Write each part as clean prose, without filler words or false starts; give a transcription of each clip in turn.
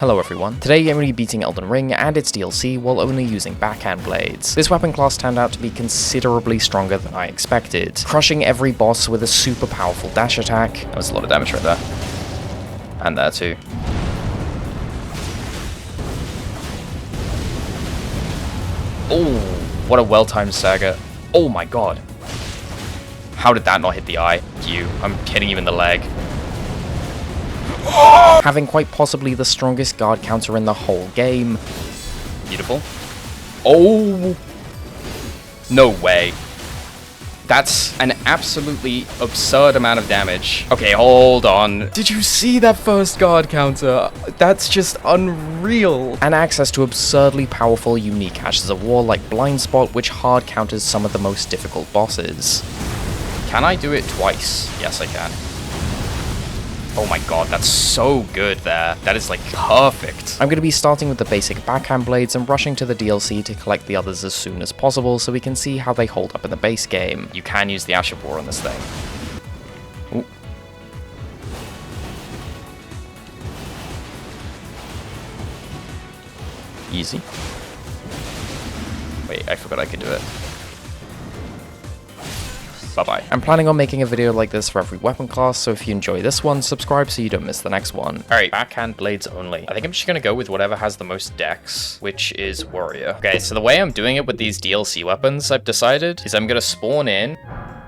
Hello everyone, today I'm going to be beating Elden Ring and its DLC while only using backhand blades. This weapon class turned out to be considerably stronger than I expected, crushing every boss with a super powerful dash attack. That was a lot of damage right there. And there too. Oh, what a well-timed stagger. Oh my god. How did that not hit the eye? I'm hitting you in the leg. Having quite possibly the strongest guard counter in the whole game. Beautiful. Oh! No way. That's an absolutely absurd amount of damage. Okay, hold on. Did you see that first guard counter? That's just unreal. And access to absurdly powerful unique Ashes of War like Blind Spot, which hard counters some of the most difficult bosses. Can I do it twice? Yes, I can. Oh my god, that's so good there. That is like perfect. I'm going to be starting with the basic backhand blades and rushing to the DLC to collect the others as soon as possible so we can see how they hold up in the base game. You can use the Ash of War on this thing. Ooh. Easy. Wait, I forgot I could do it. Bye-bye. I'm planning on making a video like this for every weapon class, so if you enjoy this one, subscribe so you don't miss the next one. Alright, backhand blades only. I think I'm just gonna go with whatever has the most dex, which is warrior. Okay, so the way I'm doing it with these DLC weapons, I've decided, is I'm gonna spawn in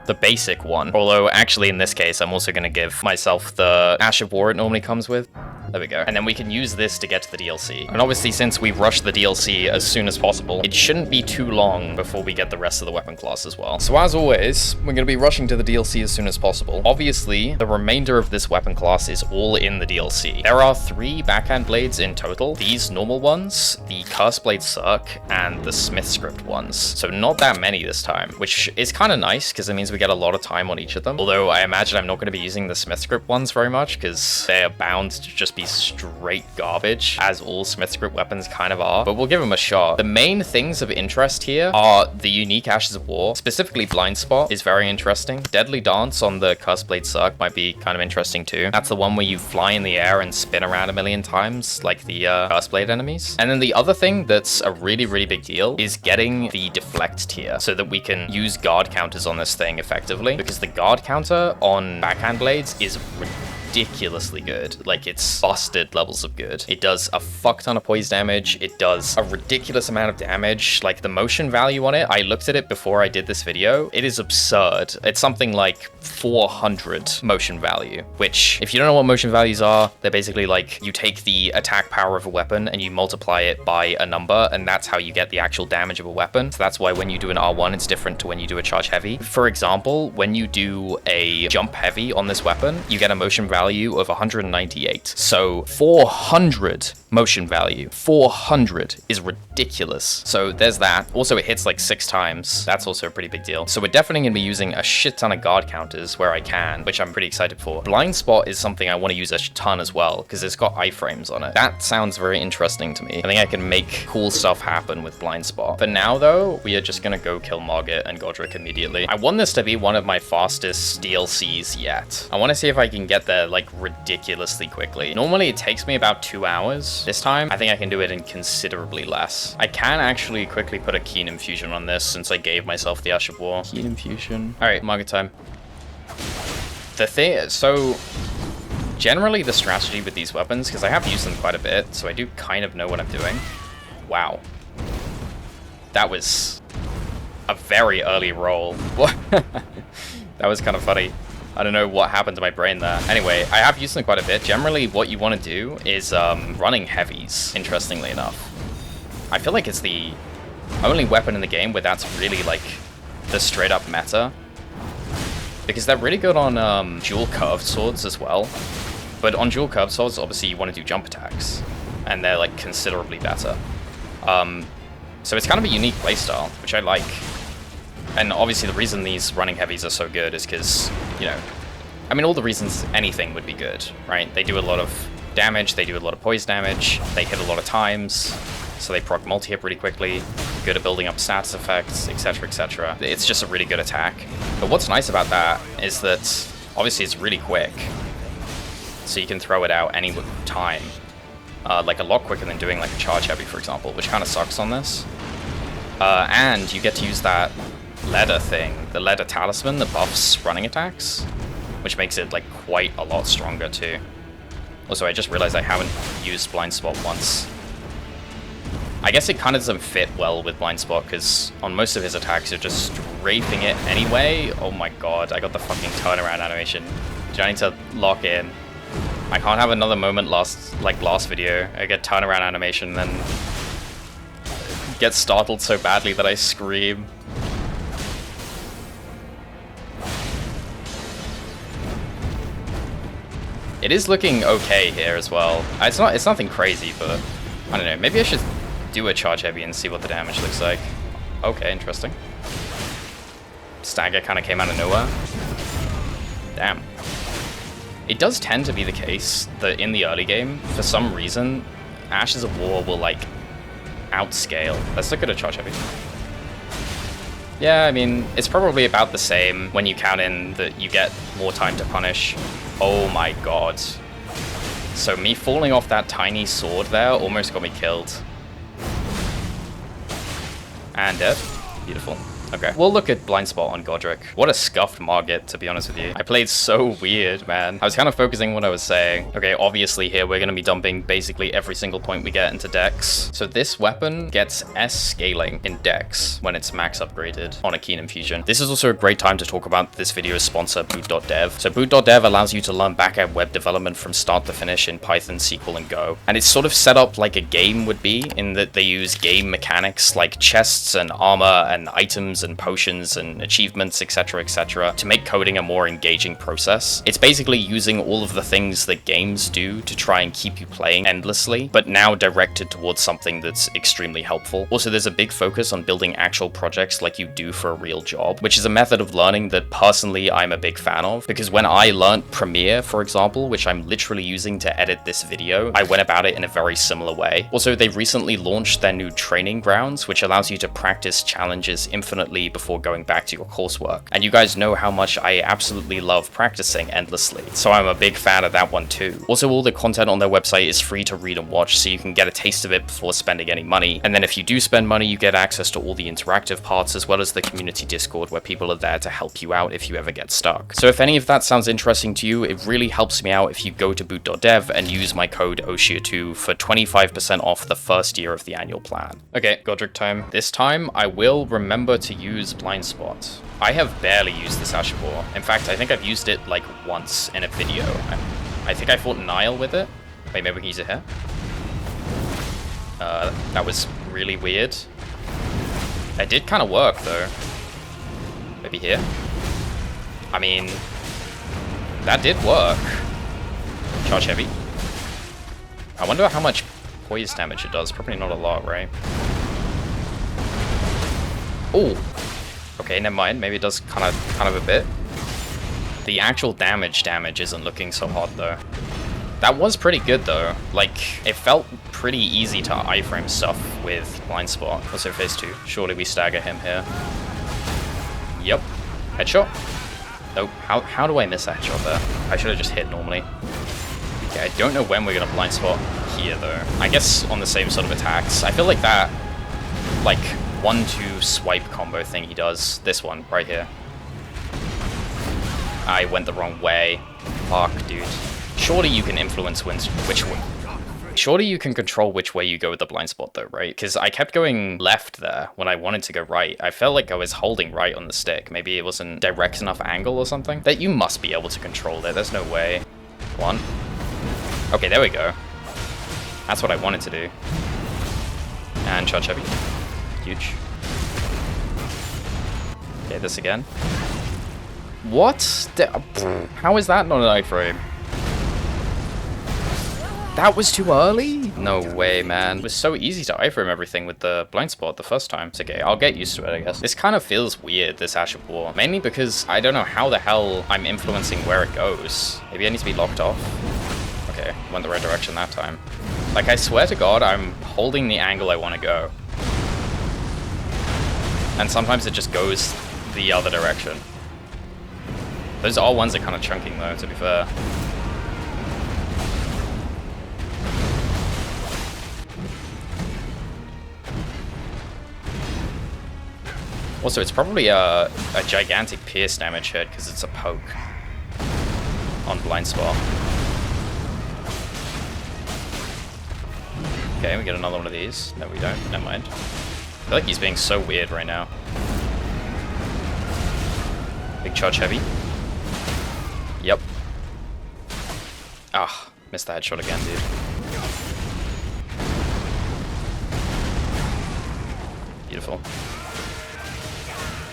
the basic one. Although, actually, in this case, I'm also gonna give myself the Ash of War it normally comes with. There we go. And then we can use this to get to the DLC. And obviously, since we rushed the DLC as soon as possible, it shouldn't be too long before we get the rest of the weapon class as well. So as always, we're going to be rushing to the DLC as soon as possible. Obviously, the remainder of this weapon class is all in the DLC. There are 3 backhand blades in total. These normal ones, the Curse Blade Circ, and the Smith Script ones. So not that many this time, which is kind of nice because it means we get a lot of time on each of them. Although I imagine I'm not going to be using the Smith Script ones very much because they are bound to just be straight garbage, as all Smith Script weapons kind of are, but we'll give them a shot. The main things of interest here are the unique Ashes of War, specifically Blind Spot is very interesting. Deadly Dance on the Curse Blade Circ might be kind of interesting too. That's the one where you fly in the air and spin around a million times, like the Curse Blade enemies. And then the other thing that's a really, really big deal is getting the Deflect tier so that we can use guard counters on this thing effectively, because the guard counter on backhand blades is ridiculously good. Like, it's busted levels of good. It does a fuck ton of poise damage. It does a ridiculous amount of damage. Like, the motion value on it, I looked at it before I did this video. It is absurd. It's something like 400 motion value, which, if you don't know what motion values are, they're basically like, you take the attack power of a weapon and you multiply it by a number, and that's how you get the actual damage of a weapon. So that's why when you do an R1, it's different to when you do a charge heavy. For example, when you do a jump heavy on this weapon, you get a motion value of 198. So 400 motion value. 400 is ridiculous. So there's that. Also, it hits like 6 times. That's also a pretty big deal. So we're definitely going to be using a shit ton of guard counters where I can, which I'm pretty excited for. Blind Spot is something I want to use a ton as well, because it's got iframes on it. That sounds very interesting to me. I think I can make cool stuff happen with Blind Spot. For now, though, we are just going to go kill Margit and Godrick immediately. I want this to be one of my fastest DLCs yet. I want to see if I can get there like ridiculously quickly. Normally, it takes me about 2 hours. This time, I think I can do it in considerably less. I can actually quickly put a Keen Infusion on this since I gave myself the Ash of War. Keen Infusion. All right, Margit time. The thing, so generally the strategy with these weapons, because I have used them quite a bit, so I do kind of know what I'm doing. Wow. That was a very early roll. That was kind of funny. I don't know what happened to my brain there. Anyway, I have used them quite a bit. Generally, what you want to do is running heavies, interestingly enough. I feel like it's the only weapon in the game where that's really, like, the straight-up meta. Because they're really good on dual curved swords as well. But on dual curved swords, obviously, you want to do jump attacks. And they're, like, considerably better. So it's kind of a unique playstyle, which I like. And obviously the reason these running heavies are so good is because, you know, I mean, all the reasons anything would be good, right? They do a lot of damage, they do a lot of poise damage, they hit a lot of times, so they proc multi-hit really quickly, good at building up status effects, etc, etc. It's just a really good attack. But what's nice about that is that, obviously, it's really quick, so you can throw it out any time. like a lot quicker than doing like a charge heavy, for example, which kind of sucks on this. And you get to use that Leda thing, the Leda talisman that buffs running attacks, which makes it like quite a lot stronger too. Also, I just realized I haven't used Blind Spot once. I guess it kind of doesn't fit well with Blind Spot, because on most of his attacks you're just strafing it anyway. Oh my god, I got the fucking turnaround animation. Do I need to lock in? I can't have another moment last video. I get turnaround animation and then get startled so badly that I scream. It is looking okay here as well. It's nothing crazy, but I don't know. Maybe I should do a charge heavy and see what the damage looks like. Okay, interesting. Stagger kind of came out of nowhere. Damn. It does tend to be the case that in the early game, for some reason, Ashes of War will like outscale. Let's look at a charge heavy. Yeah, I mean, it's probably about the same when you count in that you get more time to punish. Oh my god. So me falling off that tiny sword there almost got me killed. And dead. Beautiful. Okay. We'll look at Blind Spot on Godrick. What a scuffed Margit, to be honest with you. I played so weird, man. I was kind of focusing on what I was saying. Okay, obviously here we're going to be dumping basically every single point we get into Dex. So this weapon gets S scaling in Dex when it's max upgraded on a Keen Infusion. This is also a great time to talk about this video's sponsor, Boot.dev. So Boot.dev allows you to learn back-end web development from start to finish in Python, SQL, and Go. And it's sort of set up like a game would be, in that they use game mechanics like chests and armor and items and potions and achievements, etc., to make coding a more engaging process. It's basically using all of the things that games do to try and keep you playing endlessly, but now directed towards something that's extremely helpful. Also, there's a big focus on building actual projects like you do for a real job, which is a method of learning that personally I'm a big fan of, because when I learned Premiere, for example, which I'm literally using to edit this video, I went about it in a very similar way. Also, they recently launched their new training grounds, which allows you to practice challenges infinitely before going back to your coursework. And you guys know how much I absolutely love practicing endlessly, so I'm a big fan of that one too. Also, all the content on their website is free to read and watch, so you can get a taste of it before spending any money. And then if you do spend money, you get access to all the interactive parts, as well as the community Discord, where people are there to help you out if you ever get stuck. So if any of that sounds interesting to you, it really helps me out if you go to boot.dev and use my code OceaTwo for 25% off the first year of the annual plan. Okay, Godrick time. This time, I will remember to use Blind Spot. I have barely used this Ashes of War. In fact, I think I've used it like once in a video. I think I fought Niall with it. Wait, maybe we can use it here? That was really weird. It did kind of work though. Maybe here? I mean, that did work. Charge heavy. I wonder how much poise damage it does. Probably not a lot, right? Oh, okay, never mind. Maybe it does kind of a bit. The actual damage isn't looking so hot though. That was pretty good though. Like, it felt pretty easy to iframe stuff with Blind Spot. Also phase 2. Surely we stagger him here. Yep. Headshot. Nope. How do I miss a headshot there? I should have just hit normally. Okay, I don't know when we're gonna Blind Spot here though. I guess on the same sort of attacks. I feel like that, like, 1-2 swipe combo thing he does. This one, right here. I went the wrong way. Fuck, dude. Surely you can influence which way. Surely you can control which way you go with the Blind Spot though, right? Because I kept going left there when I wanted to go right. I felt like I was holding right on the stick. Maybe it wasn't direct enough angle or something. That you must be able to control it. There's no way. One. Okay, there we go. That's what I wanted to do. And charge heavy. Huge. Okay, this again. What? How is that not an iframe? That was too early? No way, man. It was so easy to iframe everything with the Blind Spot the first time. It's okay, I'll get used to it, I guess. This kind of feels weird, this Ashes of War. Mainly because I don't know how the hell I'm influencing where it goes. Maybe I need to be locked off. Okay, went the right direction that time. Like, I swear to God, I'm holding the angle I want to go. And sometimes it just goes the other direction. Those R1s are kind of chunking though, to be fair. Also, it's probably a gigantic pierce damage hit because it's a poke on blind spot. Okay, we get another one of these. No, we don't. Never mind. I feel like he's being so weird right now. Big charge heavy. Yep. Ah, missed the headshot again, dude. Beautiful.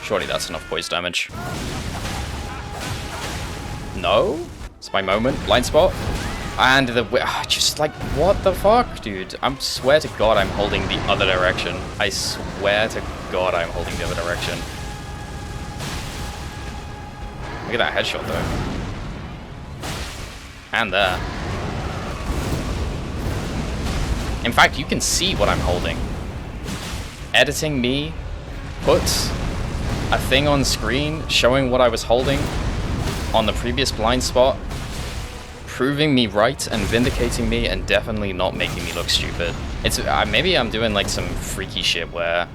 Surely that's enough poise damage. No? It's my moment. Blind spot. And the... just like, what the fuck, dude? I swear to God I'm holding the other direction. I swear to God I'm holding the other direction. Look at that headshot, though. And there. In fact, you can see what I'm holding. Editing me puts a thing on screen showing what I was holding on the previous blind spot, proving me right and vindicating me and definitely not making me look stupid. It's maybe I'm doing like some freaky shit where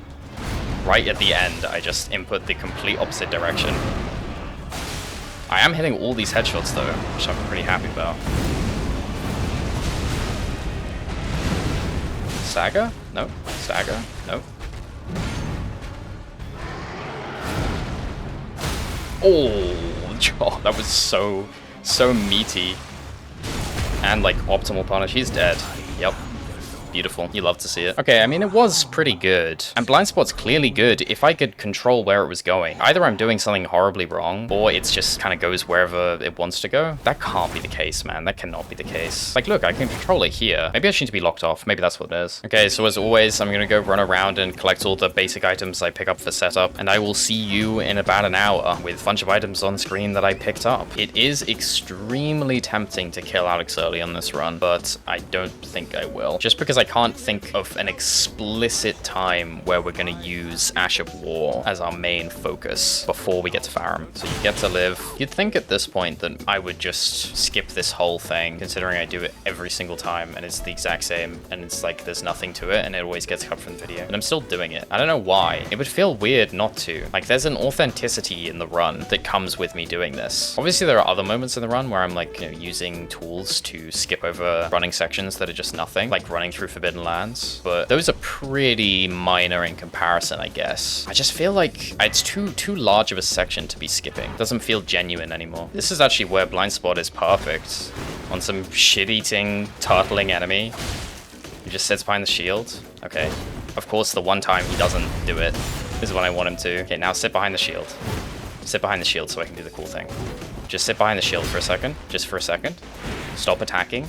right at the end I just input the complete opposite direction. I am hitting all these headshots though, which I'm pretty happy about. Stagger? No. Stagger? No. Oh, that was so meaty. And like optimal punish. He's dead. Yep. Beautiful. You love to see it. Okay, I mean, it was pretty good. And blind spot's clearly good if I could control where it was going. Either I'm doing something horribly wrong, or it's just kind of goes wherever it wants to go. That can't be the case, man. That cannot be the case. Like, look, I can control it here. Maybe I just need to be locked off. Maybe that's what it is. Okay, so as always, I'm gonna go run around and collect all the basic items I pick up for setup, and I will see you in about an hour with a bunch of items on screen that I picked up. It is extremely tempting to kill Alex early on this run, but I don't think I will. Just because I can't think of an explicit time where we're going to use Ash of War as our main focus before we get to Farum. So you get to live. You'd think at this point that I would just skip this whole thing, considering I do it every single time and it's the exact same and it's like there's nothing to it and it always gets cut from the video. And I'm still doing it. I don't know why. It would feel weird not to. Like, there's an authenticity in the run that comes with me doing this. Obviously, there are other moments in the run where I'm like, you know, using tools to skip over running sections that are just nothing, like running through Forbidden Lands, but those are pretty minor in comparison, I guess. I just feel like it's too large of a section to be skipping. It doesn't feel genuine anymore. This is actually where blind spot is perfect. On some shit-eating, turtling enemy who just sits behind the shield. Okay. Of course, the one time he doesn't do it is when I want him to. Okay, now sit behind the shield. Sit behind the shield so I can do the cool thing. Just sit behind the shield for a second. Just for a second. Stop attacking.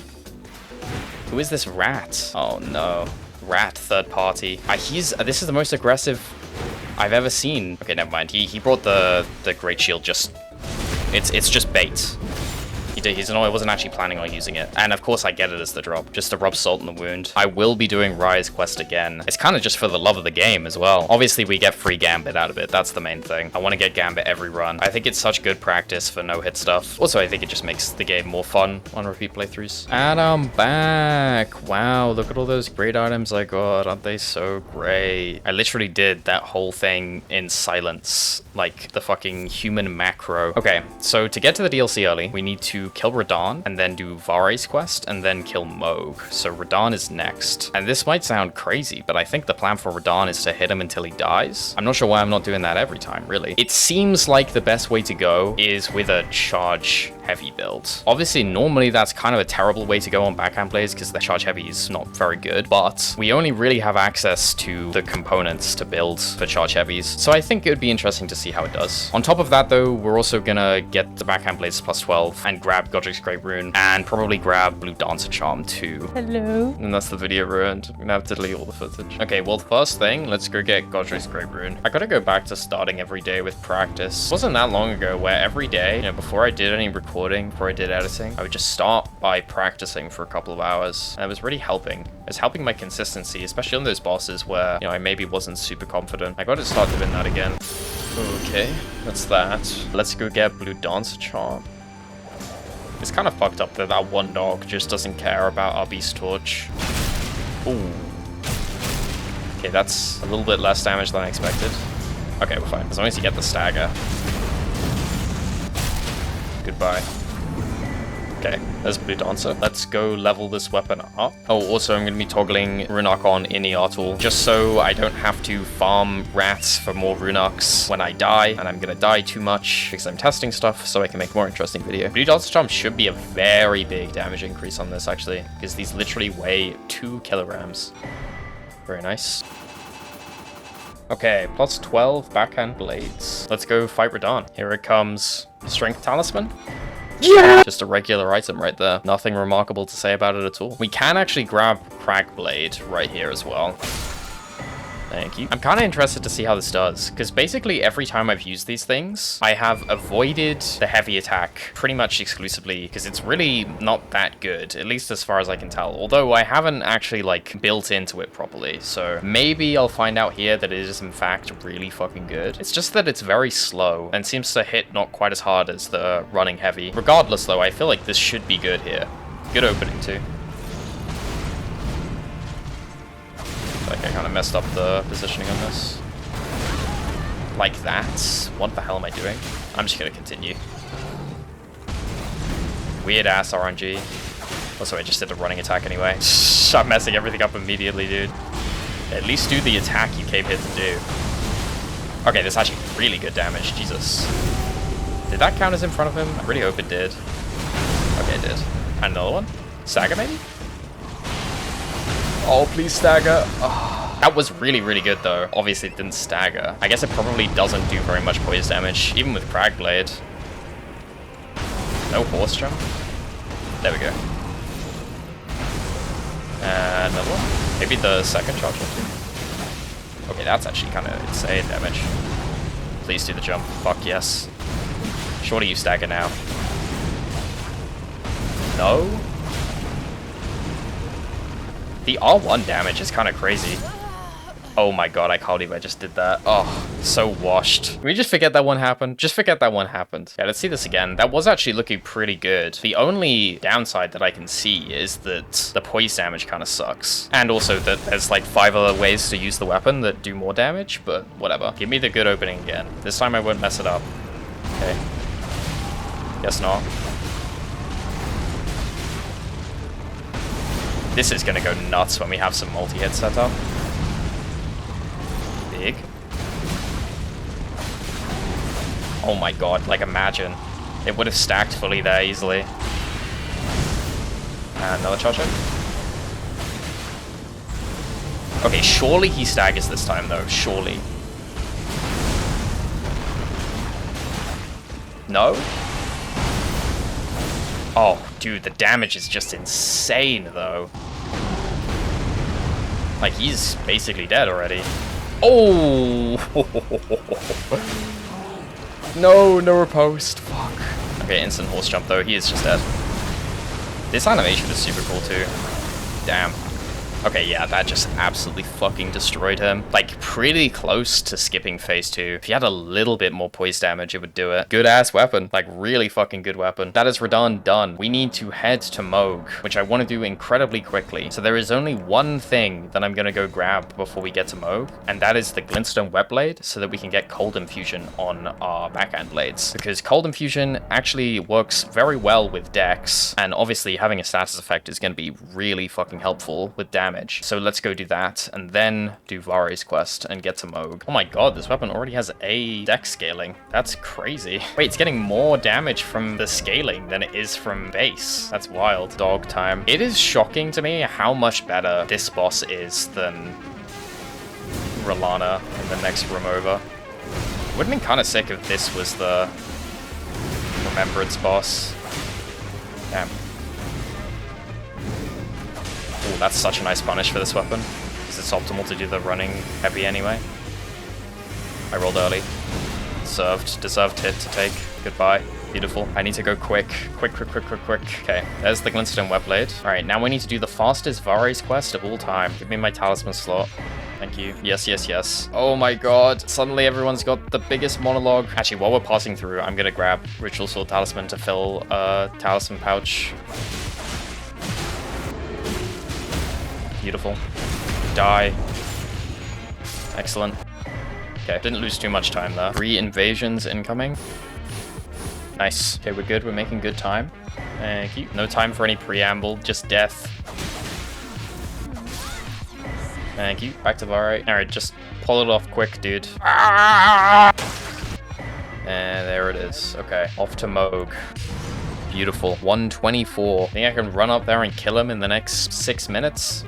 Who is this rat? Oh no. Rat, third party. This is the most aggressive I've ever seen. Okay, never mind. He brought the great shield just... It's just bait. I wasn't actually planning on using it. And of course I get it as the drop, just to rub salt in the wound. I will be doing Raya's quest again. It's kind of just for the love of the game as well. Obviously we get free Gambit out of it. That's the main thing. I want to get Gambit every run. I think it's such good practice for no-hit stuff. Also, I think it just makes the game more fun on repeat playthroughs. And I'm back. Wow, look at all those great items I got. Aren't they so great? I literally did that whole thing in silence, like the fucking human macro. Okay, so to get to the DLC early, we need to kill Radahn, and then do Vare's quest, and then kill Mohg. So Radahn is next. And this might sound crazy, but I think the plan for Radahn is to hit him until he dies. I'm not sure why I'm not doing that every time, really. It seems like the best way to go is with a charge heavy build. Obviously, normally that's kind of a terrible way to go on backhand plays because the charge heavy is not very good, but we only really have access to the components to build for charge heavies. So I think it would be interesting to see how it does. On top of that though, we're also gonna get the backhand blades plus 12 and grab Godrick's Great Rune and probably grab Blue Dancer Charm too. Hello. And that's the video ruined. I'm gonna have to delete all the footage. Okay, well, first thing, let's go get Godrick's Great Rune. I gotta go back to starting every day with practice. It wasn't that long ago where every day, you know, before I did any recording, before I did editing, I would just start by practicing for a couple of hours. And it was really helping. It was helping my consistency, especially on those bosses where, you know, I maybe wasn't super confident. I gotta start doing that again. Okay, that's that. Let's go get Blue Dancer Charm. It's kind of fucked up that that one dog just doesn't care about our Beast Torch. Ooh. Okay, that's a little bit less damage than I expected. Okay, we're fine. As long as you get the stagger. Goodbye. Okay, there's Blue Dancer. Let's go level this weapon up. Oh, also I'm going to be toggling Runark on in Eartle, just so I don't have to farm rats for more Runarks when I die, and I'm going to die too much because I'm testing stuff, so I can make a more interesting video. Blue Dancer Charm should be a very big damage increase on this, actually, because these literally weigh 2 kilograms. Very nice. Okay, plus 12 backhand blades. Let's go fight Radahn. Here it comes. Strength Talisman? Yeah! Just a regular item right there. Nothing remarkable to say about it at all. We can actually grab Crag Blade right here as well. Thank you. I'm kind of interested to see how this does, because basically every time I've used these things, I have avoided the heavy attack pretty much exclusively, because it's really not that good, at least as far as I can tell. Although I haven't actually, like, built into it properly, so maybe I'll find out here that it is in fact really fucking good. It's just that it's very slow, and seems to hit not quite as hard as the running heavy. Regardless, though, I feel like this should be good here. Good opening, too. Like, I kind of messed up the positioning on this. Like that? What the hell am I doing? I'm just gonna continue. Weird ass RNG. Also, I just did a running attack anyway. I'm messing everything up immediately, dude. At least do the attack you came here to do. Okay, that's actually really good damage. Jesus. Did that count as in front of him? I really hope it did. Okay, it did. And another one? Stagger, maybe? Oh, please stagger. Oh, that was really, really good, though. Obviously, it didn't stagger. I guess it probably doesn't do very much poise damage, even with Crag Blade. No horse jump. There we go. And another one. Maybe the second charge will do. Okay, that's actually kind of insane damage. Please do the jump. Fuck yes. Surely you stagger now. No? The R1 damage is kind of crazy. Oh my god, I can't believe I just did that. Oh, so washed. Can we just forget that one happened? Just forget that one happened. Yeah, let's see this again. That was actually looking pretty good. The only downside that I can see is that the poise damage kind of sucks. And also that there's like 5 other ways to use the weapon that do more damage, but whatever. Give me the good opening again. This time I won't mess it up. Okay. Guess not. This is gonna go nuts when we have some multi-hit set up. Big. Oh my god, like imagine. It would have stacked fully there easily. And another charge hit. Okay, surely he staggers this time though, surely. No? Oh, dude, the damage is just insane, though. Like, he's basically dead already. Oh! No, no riposte. Fuck. Okay, instant horse jump, though. He is just dead. This animation is super cool, too. Damn. Okay, yeah, that just absolutely fucking destroyed him. Like, pretty close to skipping phase 2. If he had a little bit more poise damage, it would do it. Good-ass weapon. Like, really fucking good weapon. That is Radahn done. We need to head to Mohg, which I want to do incredibly quickly. So there is only one thing that I'm going to go grab before we get to Mohg, and that is the Glintstone Webblade, so that we can get Cold Infusion on our backhand blades. Because Cold Infusion actually works very well with Dex, and obviously having a status effect is going to be really fucking helpful with damage. So let's go do that, and then do Vari's quest and get to Mohg. Oh my god, this weapon already has a dex scaling. That's crazy. Wait, it's getting more damage from the scaling than it is from base. That's wild. Dog time. It is shocking to me how much better this boss is than Rellana in the next room over. It would have been kind of sick if this was the Remembrance boss. Damn. Ooh, that's such a nice punish for this weapon, because it's optimal to do the running heavy anyway. I rolled early. Deserved hit to take. Goodbye. Beautiful. I need to go quick. Quick. Okay, there's the Glintstone Webblade. Alright, now we need to do the fastest Vari's quest of all time. Give me my talisman slot. Thank you. Yes. Oh my god. Suddenly everyone's got the biggest monologue. Actually, while we're passing through, I'm gonna grab Ritual Sword Talisman to fill a talisman pouch. Beautiful. Die. Excellent. Okay, didn't lose too much time there. 3 invasions incoming. Nice. Okay, we're good. We're making good time. Thank you. No time for any preamble, just death. Thank you. Back to Vare. Alright, just pull it off quick, dude. And there it is. Okay, off to Mohg. Beautiful. 124. Think I can run up there and kill him in the next 6 minutes?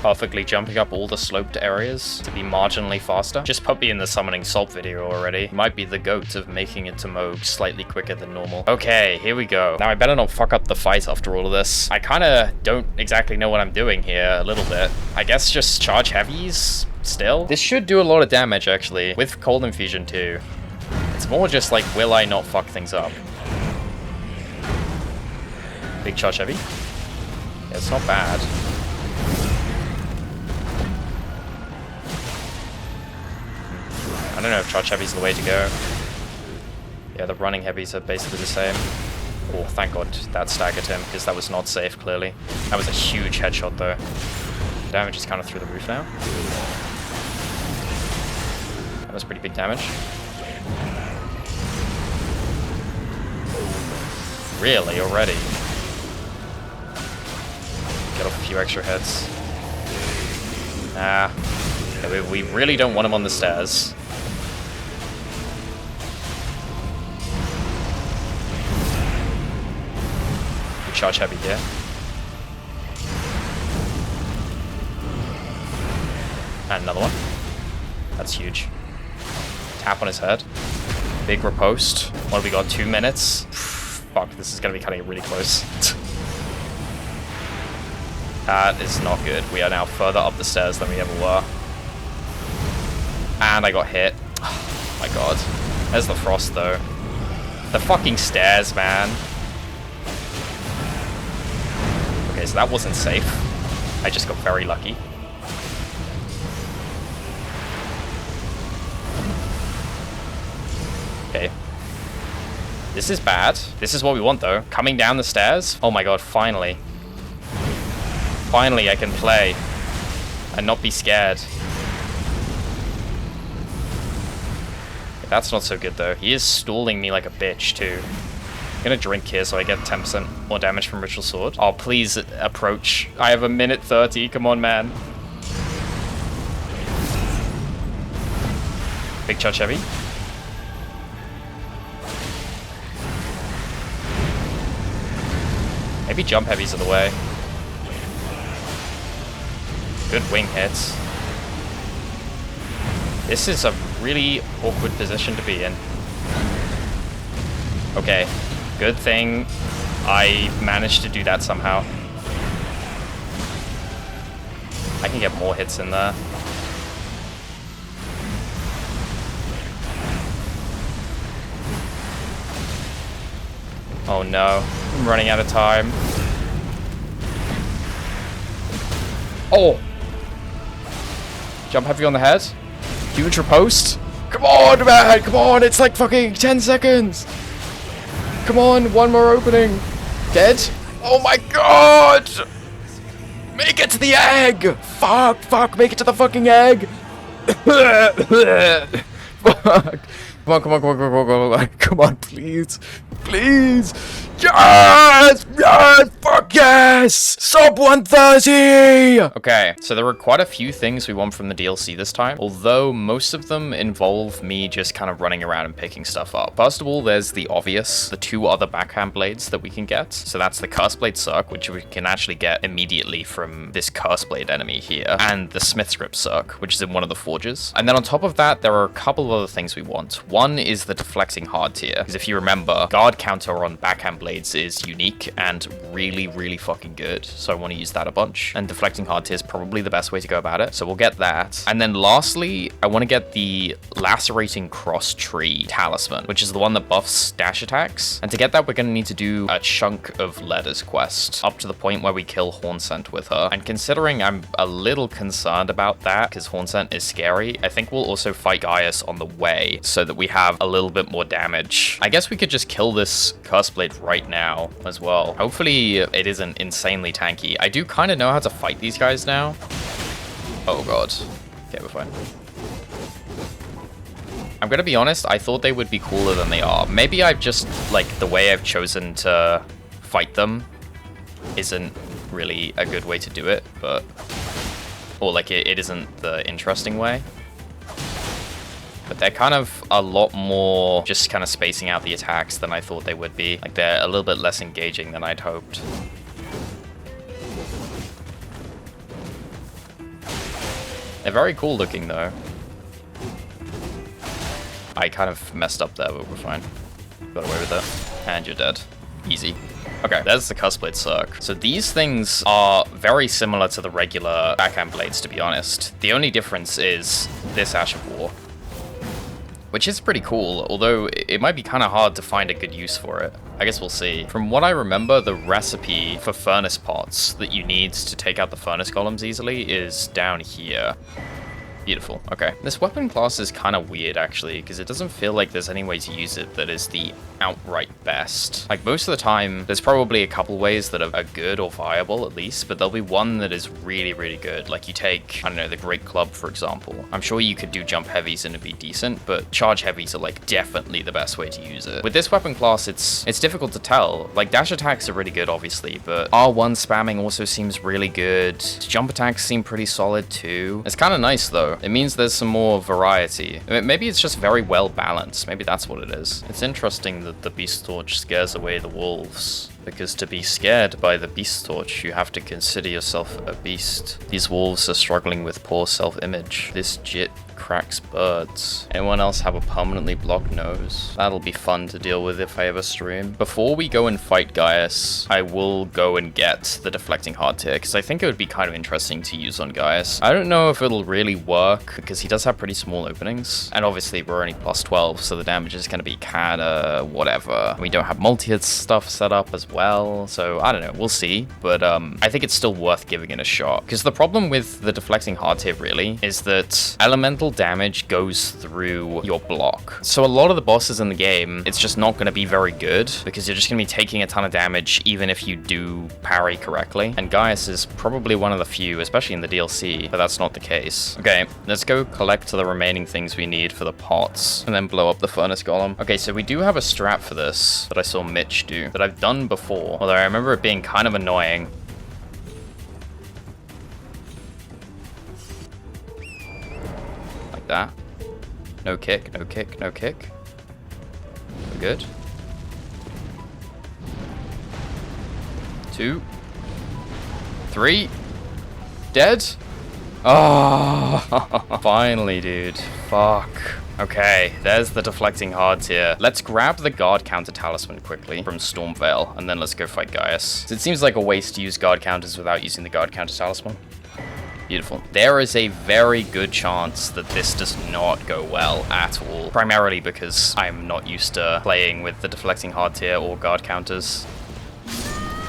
Perfectly jumping up all the sloped areas to be marginally faster. Just put me in the summoning salt video already. Might be the goat of making it to Mohg slightly quicker than normal. Okay, here we go. Now I better not fuck up the fight after all of this. I kind of don't exactly know what I'm doing here a little bit. I guess just charge heavies still. This should do a lot of damage actually, with cold infusion too. It's more just like, will I not fuck things up? Big charge heavy. Yeah, it's not bad. I don't know if charge heavy's the way to go. Yeah, the running heavies are basically the same. Oh, thank God that staggered him, because that was not safe, clearly. That was a huge headshot, though. Damage is kind of through the roof now. That was pretty big damage. Really, already? Get off a few extra hits. Ah. Okay, we really don't want him on the stairs. Charge heavy here. And another one. That's huge. Tap on his head. Big riposte. What have we got? 2 minutes? Fuck, this is gonna be cutting it really close. That is not good. We are now further up the stairs than we ever were. And I got hit. Oh my God. There's the frost though. The fucking stairs, man. Okay, so that wasn't safe. I just got very lucky. Okay. This is bad. This is what we want, though. Coming down the stairs. Oh my God, finally. Finally, I can play and not be scared. That's not so good, though. He is stalling me like a bitch, too. I'm gonna drink here so I get 10% more damage from Ritual Sword. Oh, please approach. I have a minute 30. Come on, man. Big charge heavy. Maybe jump heavies are the way. Good wing hits. This is a really awkward position to be in. Okay. Good thing I managed to do that somehow. I can get more hits in there. Oh no, I'm running out of time. Oh! Jump heavy on the head. Huge riposte. Come on, man, come on, it's like fucking 10 seconds. Come on, one more opening. Dead? Oh my God! Make it to the egg! Fuck, make it to the fucking egg! Fuck. Come on, please. Please! Yes! Yes! Fuck yes! Sub 130! Okay, so there were quite a few things we want from the DLC this time, although most of them involve me just kind of running around and picking stuff up. First of all, there's the obvious, the 2 other backhand blades that we can get. So that's the Curse Blade Cirque, which we can actually get immediately from this Curse Blade enemy here, and the Smith's Grip Cirque, which is in one of the forges. And then on top of that, there are a couple of other things we want. One is the Deflecting Hard tier, because if you remember, guard counter on backhand blades is unique and really fucking good, so I want to use that a bunch, and Deflecting Hard tier is probably the best way to go about it, so we'll get that. And then lastly, I want to get the Lacerating Cross Tree Talisman, which is the one that buffs dash attacks, and to get that we're going to need to do a chunk of Leda's quest, up to the point where we kill Hornsent with her, and considering I'm a little concerned about that, because Hornsent is scary, I think we'll also fight Gaius on the way, so that we have a little bit more damage. I guess we could just kill this Curse Blade right now as well. Hopefully it isn't insanely tanky. I do kind of know how to fight these guys now. Oh God. Okay, we're fine. I'm gonna be honest, I thought they would be cooler than they are. Maybe I've just, like, the way I've chosen to fight them isn't really a good way to do it, but... Or, like, it isn't the interesting way. But they're kind of a lot more just kind of spacing out the attacks than I thought they would be. Like, they're a little bit less engaging than I'd hoped. They're very cool looking, though. I kind of messed up there, but we're fine. Got away with it. And you're dead. Easy. Okay, there's the Cussblade Cirque. So these things are very similar to the regular backhand blades, to be honest. The only difference is this Ash of War, which is pretty cool, although it might be kind of hard to find a good use for it. I guess we'll see. From what I remember, the recipe for furnace pots that you need to take out the furnace golems easily is down here. Beautiful. Okay. This weapon class is kind of weird, actually, because it doesn't feel like there's any way to use it that is the outright best. Like, most of the time, there's probably a couple ways that are good or viable, at least, but there'll be one that is really, really good. Like, you take, I don't know, the Great Club, for example. I'm sure you could do jump heavies and it'd be decent, but charge heavies are, like, definitely the best way to use it. With this weapon class, it's difficult to tell. Like, dash attacks are really good, obviously, but R1 spamming also seems really good. Jump attacks seem pretty solid, too. It's kind of nice, though. It means there's some more variety. Maybe it's just very well balanced. Maybe that's what it is. It's interesting that the Beast Torch scares away the wolves, because to be scared by the Beast Torch, you have to consider yourself a beast. These wolves are struggling with poor self-image. This jit cracks birds. Anyone else have a permanently blocked nose? That'll be fun to deal with if I ever stream. Before we go and fight Gaius, I will go and get the deflecting hardtail, because I think it would be kind of interesting to use on Gaius. I don't know if it'll really work, because he does have pretty small openings, and obviously we're only plus 12, so the damage is going to be kinda whatever. We don't have multi-hit stuff set up as well, so I don't know, we'll see, but I think it's still worth giving it a shot, because the problem with the deflecting hardtail really is that elemental damage goes through your block. So a lot of the bosses in the game, it's just not going to be very good, because you're just going to be taking a ton of damage even if you do parry correctly. And Gaius is probably one of the few, especially in the DLC, but that's not the case. Okay, let's go collect the remaining things we need for the pots, and then blow up the furnace golem. Okay, so we do have a strat for this that I saw Mitch do, that I've done before, although I remember it being kind of annoying. That. No kick, no kick, no kick. We're good. 2, 3. Dead? Oh, finally, dude. Fuck. Okay, there's the deflecting hardtail. Let's grab the guard counter talisman quickly from Stormveil, and then let's go fight Gaius. It seems like a waste to use guard counters without using the guard counter talisman. Beautiful. There is a very good chance that this does not go well at all, primarily because I'm not used to playing with the deflecting hardtail or guard counters.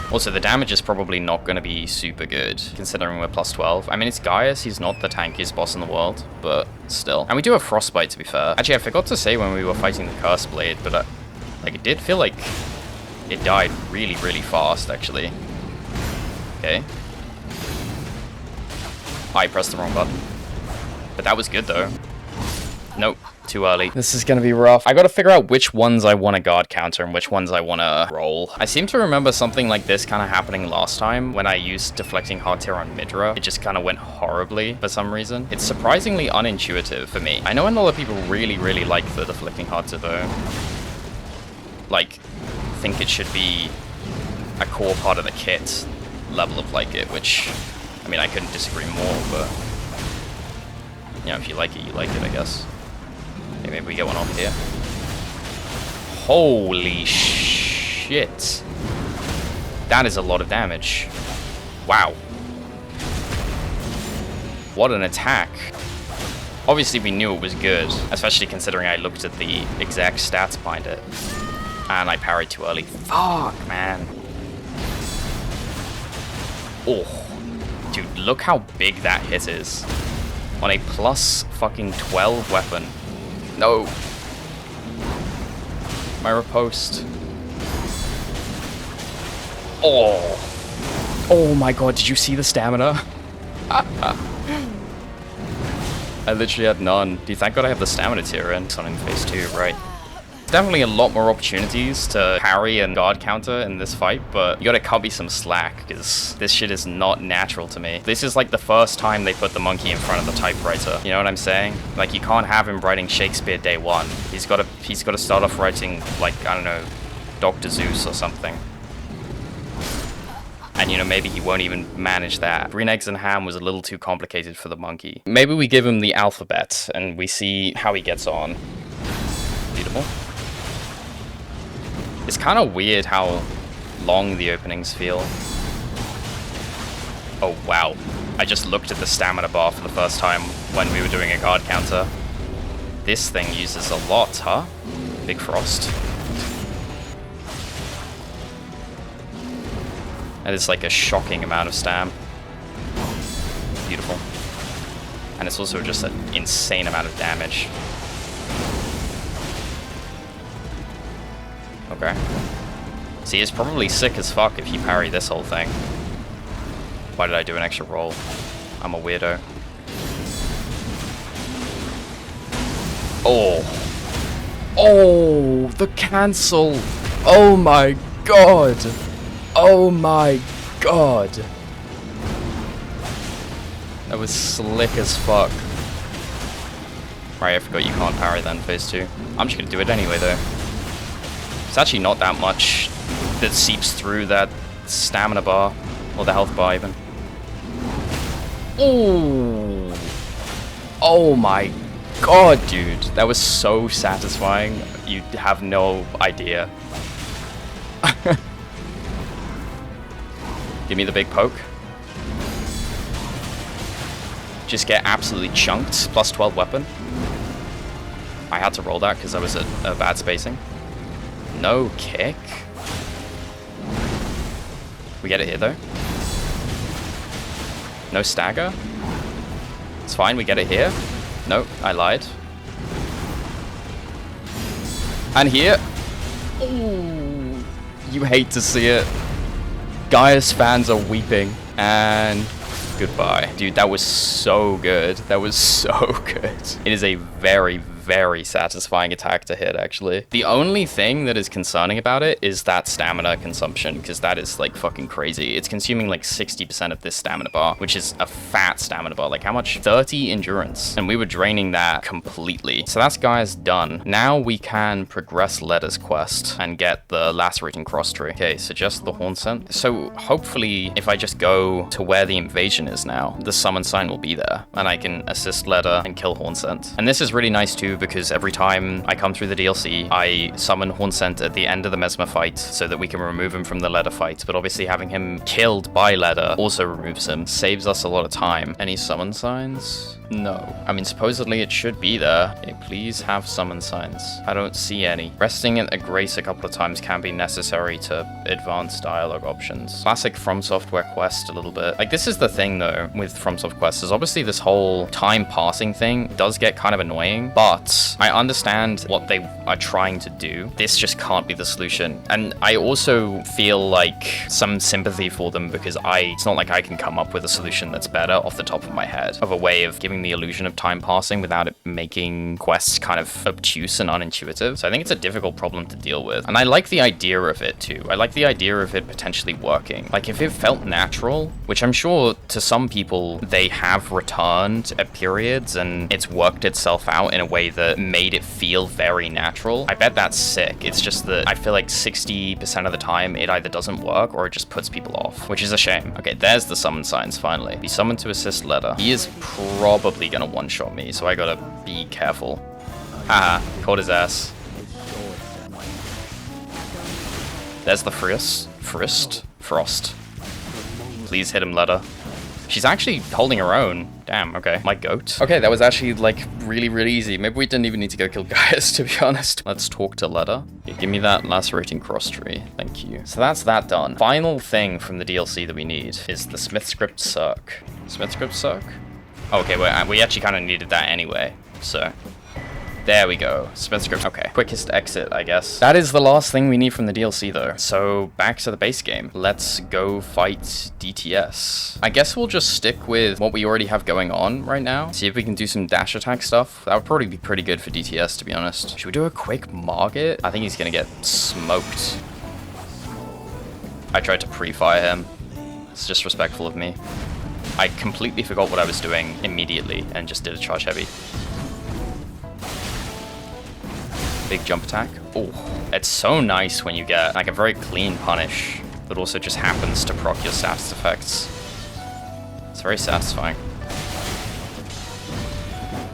Also, the damage is probably not going to be super good, considering we're plus 12. I mean, it's Gaius, he's not the tankiest boss in the world, but still. And we do have Frostbite, to be fair. Actually, I forgot to say when we were fighting the Curse Blade, but like, it did feel like it died really, really fast, actually. Okay. I pressed the wrong button. But that was good, though. Nope. Too early. This is gonna be rough. I gotta figure out which ones I want to guard counter and which ones I want to roll. I seem to remember something like this kind of happening last time when I used deflecting hardtail on Midra. It just kind of went horribly for some reason. It's surprisingly unintuitive for me. I know a lot of people really, really like the deflecting hardtail though. Like, think it should be a core part of the kit level of like it, which, I mean, I couldn't disagree more, but you know, if you like it, you like it, I guess. Okay, maybe we get one off here. Holy shit. That is a lot of damage. Wow. What an attack. Obviously, we knew it was good, especially considering I looked at the exact stats behind it. And I parried too early. Fuck, man. Oh. Dude, look how big that hit is. On a plus fucking 12 weapon. No. My riposte. Oh. Oh my god, did you see the stamina? I literally had none. Dude, thank God I have the stamina tier in. It's on in phase 2, right? Definitely a lot more opportunities to parry and guard counter in this fight, but you gotta cut me some slack, because this shit is not natural to me. This is like the first time they put the monkey in front of the typewriter. You know what I'm saying? Like, you can't have him writing Shakespeare day one. He's gotta start off writing, like, I don't know, Dr. Zeus or something. And, you know, maybe he won't even manage that. Green eggs and ham was a little too complicated for the monkey. Maybe we give him the alphabet, and we see how he gets on. Beautiful. It's kind of weird how long the openings feel. Oh, wow. I just looked at the stamina bar for the first time when we were doing a guard counter. This thing uses a lot, huh? Big Frost. That is like a shocking amount of stam. Beautiful. And it's also just an insane amount of damage. Okay. See, it's probably sick as fuck if you parry this whole thing. Why did I do an extra roll? I'm a weirdo. Oh. Oh, the cancel. Oh my god. Oh my god. That was slick as fuck. Right, I forgot you can't parry then, phase 2. I'm just gonna do it anyway though. It's actually not that much that seeps through that stamina bar, or the health bar even. Ooh. Oh my god, dude. That was so satisfying. You have no idea. Give me the big poke. Just get absolutely chunked. Plus 12 weapon. I had to roll that because I was at a bad spacing. No kick. We get it here though. No stagger. It's fine, we get it here. No, I lied. And here. Ooh, you hate to see it. Gaius fans are weeping. And goodbye. Dude, that was so good. That was so good. It is a very, very satisfying attack to hit, actually. The only thing that is concerning about it is that stamina consumption, because that is, like, fucking crazy. It's consuming, like, 60% of this stamina bar, which is a fat stamina bar. Like, how much? 30 endurance. And we were draining that completely. So that's Gaius done. Now we can progress Leda's quest and get the lacerating cross tree. Okay, suggest the horn scent. So hopefully, if I just go to where the invasion is now, the summon sign will be there, and I can assist Leda and kill horn scent. And this is really nice too, because every time I come through the DLC, I summon Hornsent at the end of the Messmer fight so that we can remove him from the Leda fight. But obviously having him killed by Leda also removes him, saves us a lot of time. Any summon signs? No. I mean, supposedly it should be there. Okay, please have summon signs. I don't see any. Resting at a grace a couple of times can be necessary to advance dialogue options. Classic From Software quest a little bit. Like, this is the thing though with From Soft quests, is obviously this whole time passing thing does get kind of annoying, but I understand what they are trying to do. This just can't be the solution. And I also feel like some sympathy for them, because it's not like I can come up with a solution that's better off the top of my head, of a way of giving the illusion of time passing without it making quests kind of obtuse and unintuitive. So I think it's a difficult problem to deal with. And I like the idea of it too. I like the idea of it potentially working. Like, if it felt natural, which I'm sure to some people they have returned at periods and it's worked itself out in a way that made it feel very natural, I bet that's sick. It's just that I feel like 60% of the time it either doesn't work or it just puts people off, which is a shame. Okay, there's the summon signs finally. Be summoned to assist Leda. He is probably gonna one-shot me, so I gotta be careful. Haha, caught his ass. There's the Frost. Please hit him, Leda. She's actually holding her own. Damn, okay. My goat. Okay, that was actually, like, really, really easy. Maybe we didn't even need to go kill Gaius, to be honest. Let's talk to Leda. Okay, give me that lacerating cross tree. Thank you. So that's that done. Final thing from the DLC that we need is the Smith Script Circ. Smith Script Circ? Okay, we actually kind of needed that anyway, so There we go. Spin script. Okay. Quickest exit, I guess. That is the last thing we need from the DLC, though. So back to the base game. Let's go fight DTS. I guess we'll just stick with what we already have going on right now. See if we can do some dash attack stuff. That would probably be pretty good for DTS, to be honest. Should we do a quick Margit? I think he's gonna get smoked. I tried to pre-fire him. It's disrespectful of me. I completely forgot what I was doing immediately and just did a charge heavy. Big jump attack. Oh, it's so nice when you get like a very clean punish that also just happens to proc your status effects. It's very satisfying.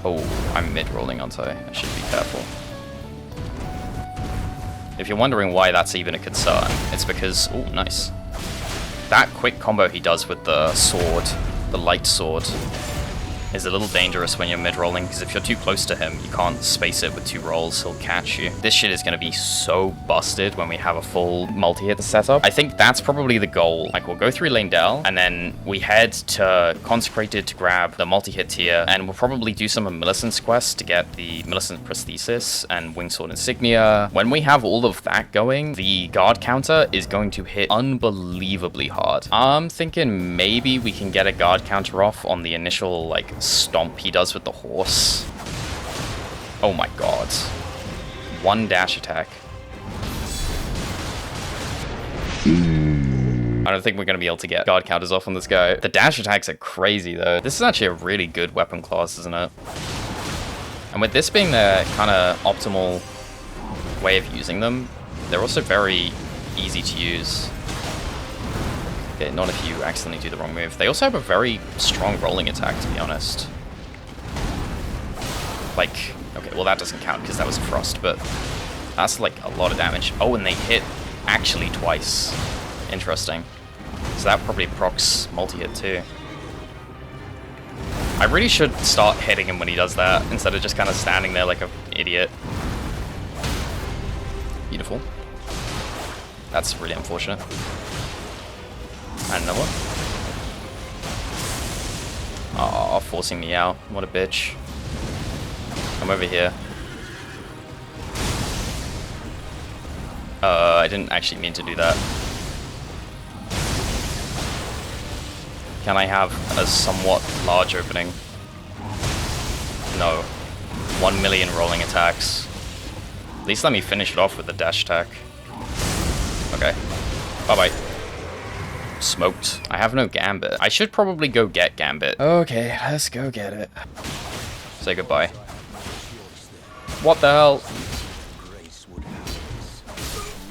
Oh, I'm mid-rolling, aren't I? I should be careful. If you're wondering why that's even a concern, it's because, oh, nice. That quick combo he does with the sword, the light sword, is a little dangerous when you're mid-rolling, because if you're too close to him, you can't space it with 2 rolls, he'll catch you. This shit is going to be so busted when we have a full multi-hit setup. I think that's probably the goal. Like, we'll go through Lane-Dell, and then we head to Consecrated to grab the multi-hit tier, and we'll probably do some of Millicent's quests to get the Millicent Prosthesis and Wingsword Insignia. When we have all of that going, the guard counter is going to hit unbelievably hard. I'm thinking maybe we can get a guard counter off on the initial, like, stomp he does with the horse. Oh my god. 1 dash attack. I don't think we're going to be able to get guard counters off on this guy. The dash attacks are crazy though. This is actually a really good weapon class, isn't it? And with this being the kind of optimal way of using them, they're also very easy to use. Okay, not if you accidentally do the wrong move. They also have a very strong rolling attack, to be honest. Like, okay, well that doesn't count because that was a frost, but that's like a lot of damage. Oh, and they hit actually twice. Interesting. So that probably procs multi-hit too. I really should start hitting him when he does that, instead of just kind of standing there like an idiot. Beautiful. That's really unfortunate. And another one. Aw, forcing me out. What a bitch. Come over here. I didn't actually mean to do that. Can I have a somewhat large opening? No. 1 million rolling attacks. At least let me finish it off with the dash attack. Okay. Bye-bye. Smoked. I have no Gambit. I should probably go get Gambit. Okay, let's go get it. Say goodbye. What the hell?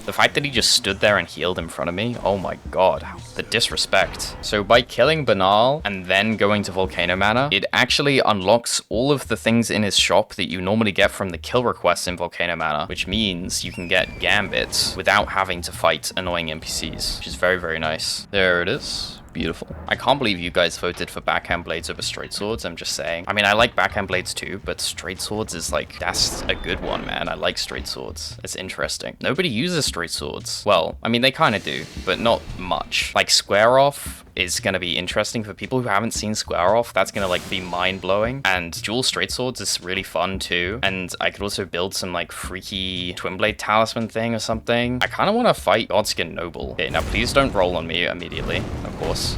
The fact that he just stood there and healed in front of me, oh my god, the disrespect. So by killing Banal and then going to Volcano Manor, it actually unlocks all of the things in his shop that you normally get from the kill requests in Volcano Manor, which means you can get Gambit without having to fight annoying NPCs, which is very, very nice. There it is. Beautiful. I can't believe you guys voted for backhand blades over straight swords, I'm just saying. I mean, I like backhand blades too, but straight swords is like, that's a good one, man. I like straight swords. It's interesting. Nobody uses straight swords. Well, I mean, they kind of do, but not much. Like, square off is going to be interesting for people who haven't seen square off. That's going to like be mind-blowing. And dual straight swords is really fun too. And I could also build some like freaky twin blade talisman thing or something. I kind of want to fight Godskin Noble. Okay, now please don't roll on me immediately, of course.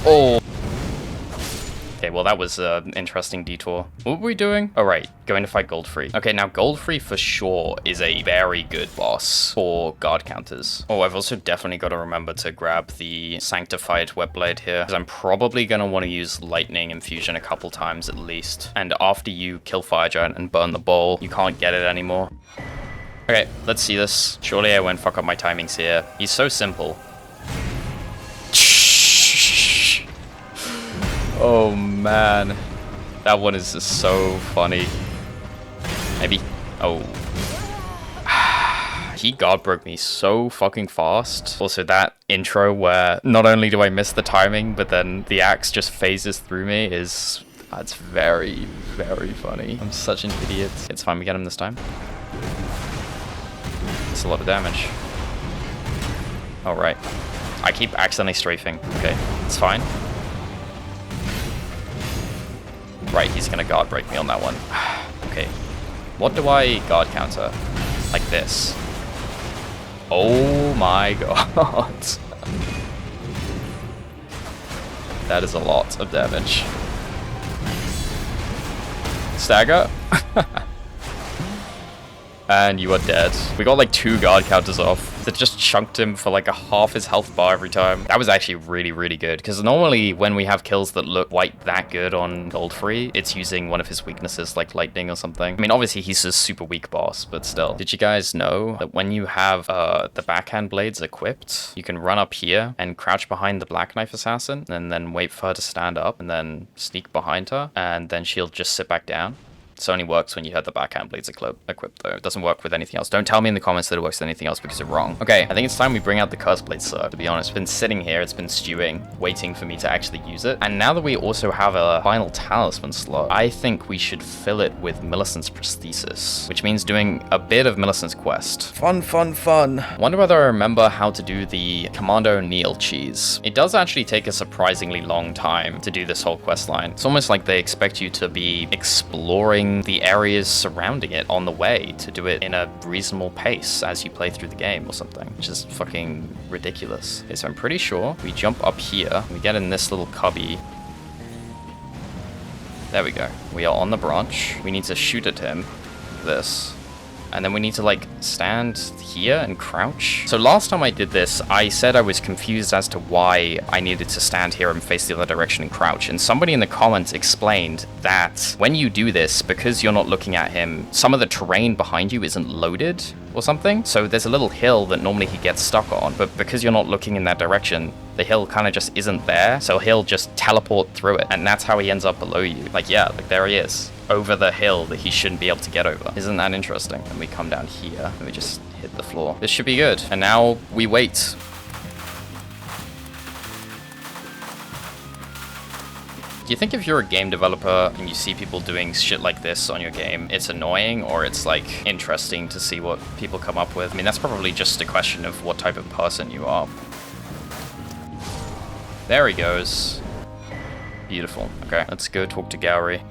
Oh. Okay, well that was an interesting detour. What were we doing? Oh right, going to fight Goldfrey. Okay, now Goldfrey for sure is a very good boss for guard counters. Oh, I've also definitely got to remember to grab the Sanctified Web Blade here, because I'm probably going to want to use Lightning Infusion a couple times at least. And after you kill Fire Giant and burn the bowl, you can't get it anymore. Okay, let's see this. Surely I won't fuck up my timings here. He's so simple. Oh man, that one is just so funny. Maybe, oh. He god broke me so fucking fast. Also that intro where not only do I miss the timing, but then the axe just phases through me is, that's very, very funny. I'm such an idiot. It's fine, we get him this time. It's a lot of damage. All right. I keep accidentally strafing. Okay, it's fine. Right, he's gonna guard break me on that one. Okay. What do I guard counter? Like this. Oh my god. That is a lot of damage. Stagger. And you are dead. We got like 2 guard counters off. That just chunked him for like a half his health bar every time. That was actually really, really good. Because normally when we have kills that look quite that good on Goldfrey, it's using one of his weaknesses like lightning or something. I mean, obviously he's a super weak boss, but still. Did you guys know that when you have the backhand blades equipped, you can run up here and crouch behind the Black Knife Assassin and then wait for her to stand up and then sneak behind her and then she'll just sit back down? This only works when you have the backhand blades equipped, though. It doesn't work with anything else. Don't tell me in the comments that it works with anything else because you're wrong. Okay, I think it's time we bring out the Curse Blade Cirque, to be honest. It's been sitting here, it's been stewing, waiting for me to actually use it. And now that we also have a final talisman slot, I think we should fill it with Millicent's Prosthesis, which means doing a bit of Millicent's quest. Fun, fun, fun. Wonder whether I remember how to do the Commando Niall cheese. It does actually take a surprisingly long time to do this whole quest line. It's almost like they expect you to be exploring the areas surrounding it on the way to do it in a reasonable pace as you play through the game or something, which is fucking ridiculous. Okay, so I'm pretty sure we jump up here, we get in this little cubby. There we go. We are on the branch. We need to shoot at him. This. And then we need to like stand here and crouch. So last time I did this, I said I was confused as to why I needed to stand here and face the other direction and crouch. And somebody in the comments explained that when you do this, because you're not looking at him, some of the terrain behind you isn't loaded or something. So there's a little hill that normally he gets stuck on, but because you're not looking in that direction, the hill kind of just isn't there. So he'll just teleport through it. And that's how he ends up below you. Like, yeah, like there he is. Over the hill that he shouldn't be able to get over. Isn't that interesting? And we come down here and we just hit the floor. This should be good. And now we wait. Do you think if you're a game developer and you see people doing shit like this on your game, it's annoying or it's like interesting to see what people come up with? I mean, that's probably just a question of what type of person you are. There he goes. Beautiful. Okay, let's go talk to Gowry.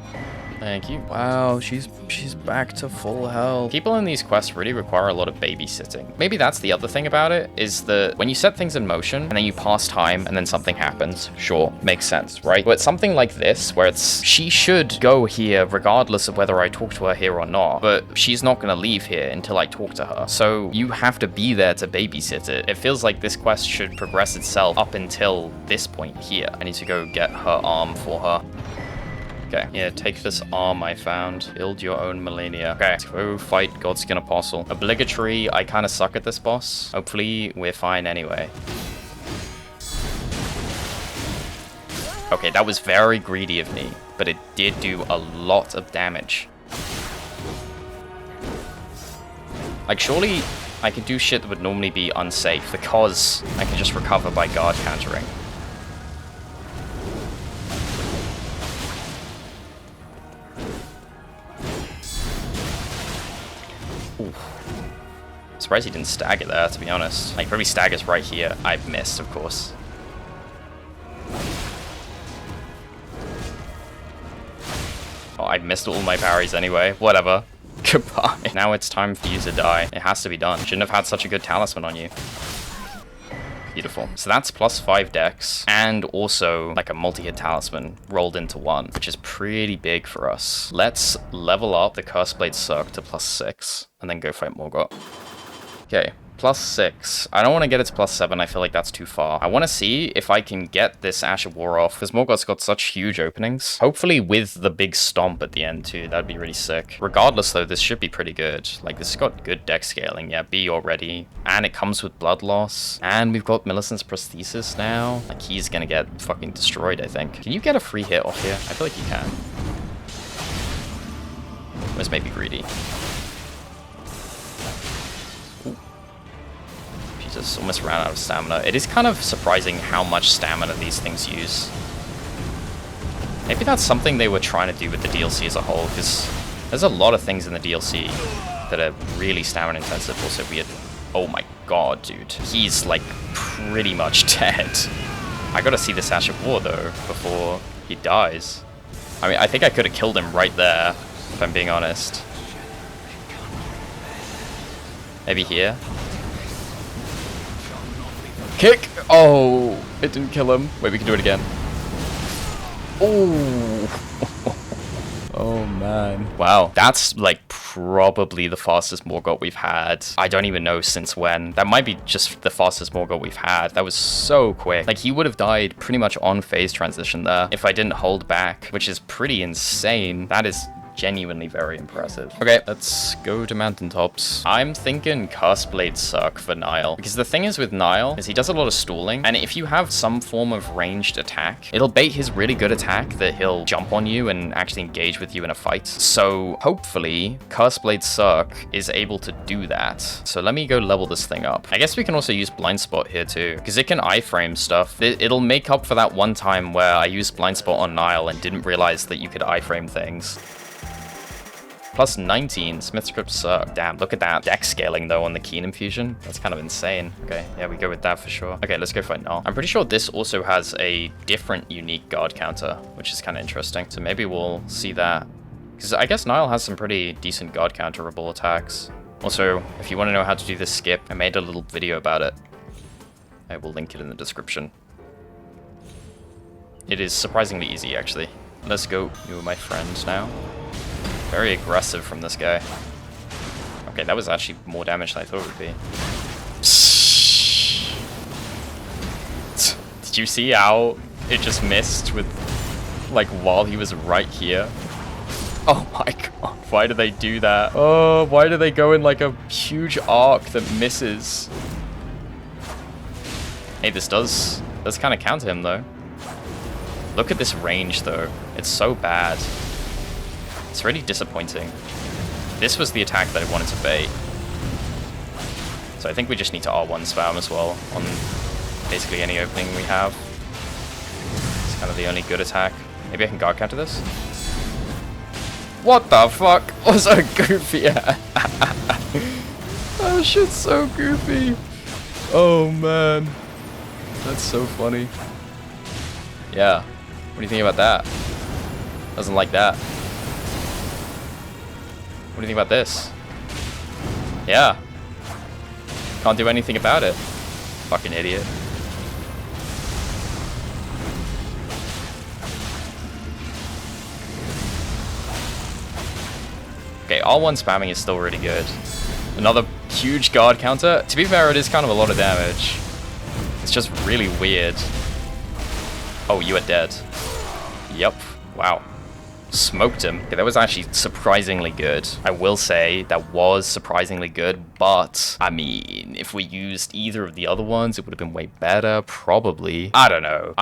Thank you. Wow, she's back to full health. People in these quests really require a lot of babysitting. Maybe that's the other thing about it, is that when you set things in motion and then you pass time and then something happens, sure, makes sense, right? But something like this, where it's, she should go here regardless of whether I talk to her here or not, but she's not gonna leave here until I talk to her. So you have to be there to babysit it. It feels like this quest should progress itself up until this point here. I need to go get her arm for her. Okay, yeah, take this arm I found. Build your own Malenia. Okay, let's go fight Godskin Apostle. Obligatory, I kind of suck at this boss. Hopefully, we're fine anyway. Okay, that was very greedy of me, but it did do a lot of damage. Like, surely I could do shit that would normally be unsafe because I can just recover by guard countering. Surprised he didn't stagger there, to be honest. Like, probably staggers right here. I missed, of course. Oh, I missed all my parries anyway. Whatever. Goodbye. Now it's time for you to die. It has to be done. Shouldn't have had such a good talisman on you. Beautiful. So that's +5 dex, and also like a multi-hit talisman rolled into one, which is pretty big for us. Let's level up the Curse Blade Cirque to +6, and then go fight Morgott. Okay, +6. I don't want to get it to +7. I feel like that's too far. I want to see if I can get this Ash of War off, because Morgott's got such huge openings. Hopefully with the big stomp at the end too. That'd be really sick. Regardless though, this should be pretty good. Like, this has got good dex scaling. Yeah, B already. And it comes with blood loss. And we've got Millicent's Prosthesis now. Like, he's gonna get fucking destroyed, I think. Can you get a free hit off here? I feel like you can. This may be greedy. Jesus, almost ran out of stamina. It is kind of surprising how much stamina these things use. Maybe that's something they were trying to do with the DLC as a whole, because there's a lot of things in the DLC that are really stamina intensive. Also weird. Oh my god, dude. He's like pretty much dead. I gotta see this Ash of War though, before he dies. I mean, I think I could have killed him right there, if I'm being honest. Maybe here. Kick! Oh, it didn't kill him. Wait, we can do it again. Oh. Oh man. Wow. That's like probably the fastest Morgott we've had. I don't even know since when. That might be just the fastest Morgott we've had. That was so quick. Like he would have died pretty much on phase transition there if I didn't hold back, which is pretty insane. That is genuinely very impressive. Okay, let's go to mountaintops. I'm thinking Cast Blade suck for Niall, because the thing is with Niall is he does a lot of stalling, and if you have some form of ranged attack, it'll bait his really good attack that he'll jump on you and actually engage with you in a fight. So hopefully Cast Blade suck is able to do that. So let me go level this thing up. I guess we can also use Blind Spot here too, because it can iframe stuff. It'll make up for that one time where I used Blind Spot on Niall and didn't realize that you could iframe things. Plus 19, Smith scripts suck. Damn, look at that deck scaling though on the Keen Infusion. That's kind of insane. Okay, yeah, we go with that for sure. Okay, let's go fight Niall. I'm pretty sure this also has a different unique guard counter, which is kind of interesting. So maybe we'll see that. Because I guess Niall has some pretty decent guard counterable attacks. Also, if you want to know how to do this skip, I made a little video about it. I will link it in the description. It is surprisingly easy, actually. Let's go. You are my friend now. Very aggressive from this guy. Okay, that was actually more damage than I thought it would be. Did you see how it just missed with, like, while he was right here? Oh my god, why do they do that? Oh, why do they go in like a huge arc that misses? Hey, this does kind of counter him though. Look at this range though. It's so bad. It's really disappointing. This was the attack that I wanted to bait. So I think we just need to R1 spam as well on basically any opening we have. It's kind of the only good attack. Maybe I can guard counter this? What the fuck was so goofy at? Oh, shit's so goofy. Oh man. That's so funny. Yeah. What do you think about that? Doesn't like that. What do you think about this? Yeah. Can't do anything about it. Fucking idiot. Okay, R1 spamming is still really good. Another huge guard counter. To be fair, it is kind of a lot of damage. It's just really weird. Oh, you are dead. Yep. Wow. Smoked him. Okay, that was actually surprisingly good. I will say that was surprisingly good, but I mean, if we used either of the other ones, it would have been way better, probably. I don't know.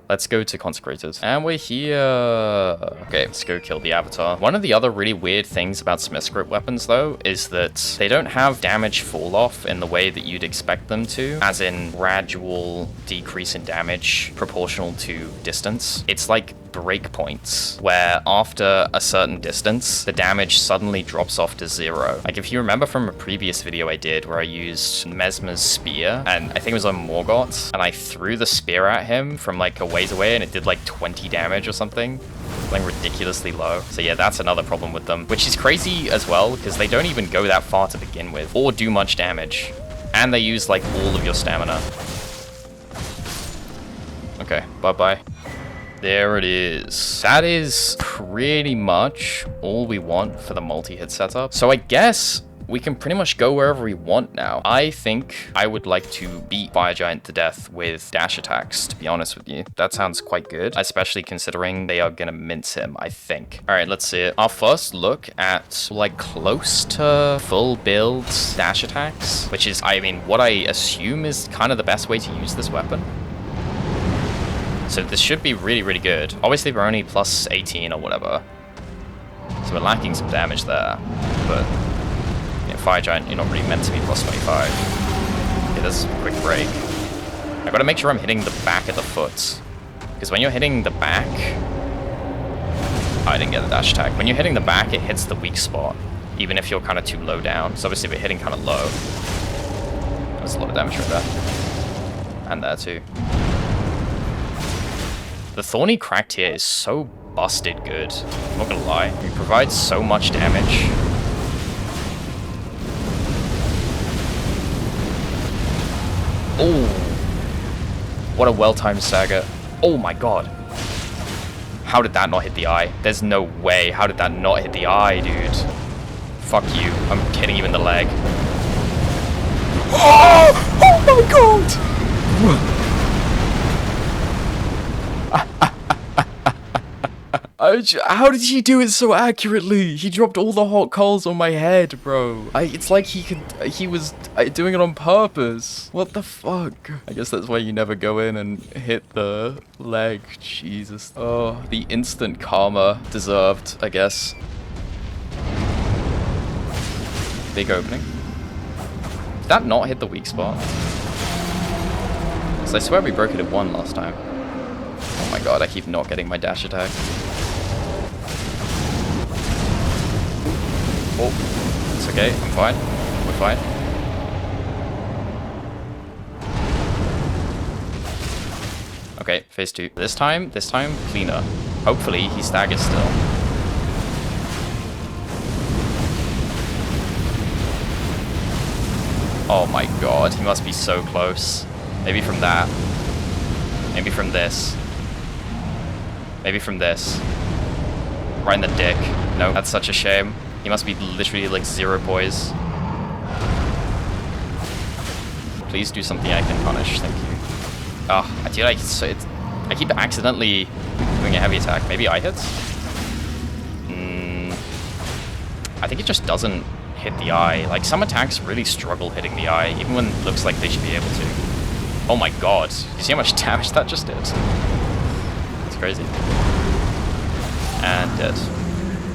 Let's go to Consecrated. And we're here. Okay, let's go kill the Avatar. One of the other really weird things about Smith script weapons, though, is that they don't have damage fall off in the way that you'd expect them to, as in gradual decrease in damage proportional to distance. It's like breakpoints, where after a certain distance, the damage suddenly drops off to 0. Like if you remember from a previous video I did where I used Messmer's spear, and I think it was on Morgott, and I threw the spear at him from like a ways away and it did like 20 damage or something. Like ridiculously low. So yeah, that's another problem with them, which is crazy as well because they don't even go that far to begin with or do much damage. And they use like all of your stamina. Okay, bye-bye. There it is. That is pretty much all we want for the multi-hit setup. So I guess we can pretty much go wherever we want now. I think I would like to beat Fire Giant to death with dash attacks, to be honest with you. That sounds quite good, especially considering they are gonna mince him, I think. All right, let's see it. Our first look at like close to full build dash attacks, which is, I mean, what I assume is kind of the best way to use this weapon. So this should be really, really good. Obviously, we're only plus 18 or whatever. So we're lacking some damage there. But, you know, Fire Giant, you're not really meant to be plus 25. Okay, that's a quick break. I've got to make sure I'm hitting the back of the foot. Because when you're hitting the back... I didn't get the dash attack. When you're hitting the back, it hits the weak spot. Even if you're kind of too low down. So obviously, we're hitting kind of low. That's a lot of damage right there. And there too. The Thorny Cracked here is so busted good. I'm not gonna lie. It provides so much damage. Oh, what a well-timed stagger. Oh my god. How did that not hit the eye? There's no way. How did that not hit the eye, dude? Fuck you. I'm hitting you in the leg. Oh! Oh my god! How did he do it so accurately? He dropped all the hot coals on my head, bro. It's like he was doing it on purpose. What the fuck? I guess that's why you never go in and hit the leg. Jesus. Oh, the instant karma deserved, I guess. Big opening. Did that not hit the weak spot? Because I swear we broke it at 1 last time. Oh my god, I keep not getting my dash attack. Oh, it's okay, I'm fine. We're fine. Okay, phase 2. This time, cleaner. Hopefully, he staggers still. Oh my god, he must be so close. Maybe from that. Maybe from this. Maybe from this. Right in the dick. No, that's such a shame. He must be literally like 0 poise. Please do something I can punish, thank you. Oh, I feel like I keep accidentally doing a heavy attack. Maybe I hit? I think it just doesn't hit the eye. Like, some attacks really struggle hitting the eye, even when it looks like they should be able to. Oh my god. You see how much damage that just did? It's crazy. And dead.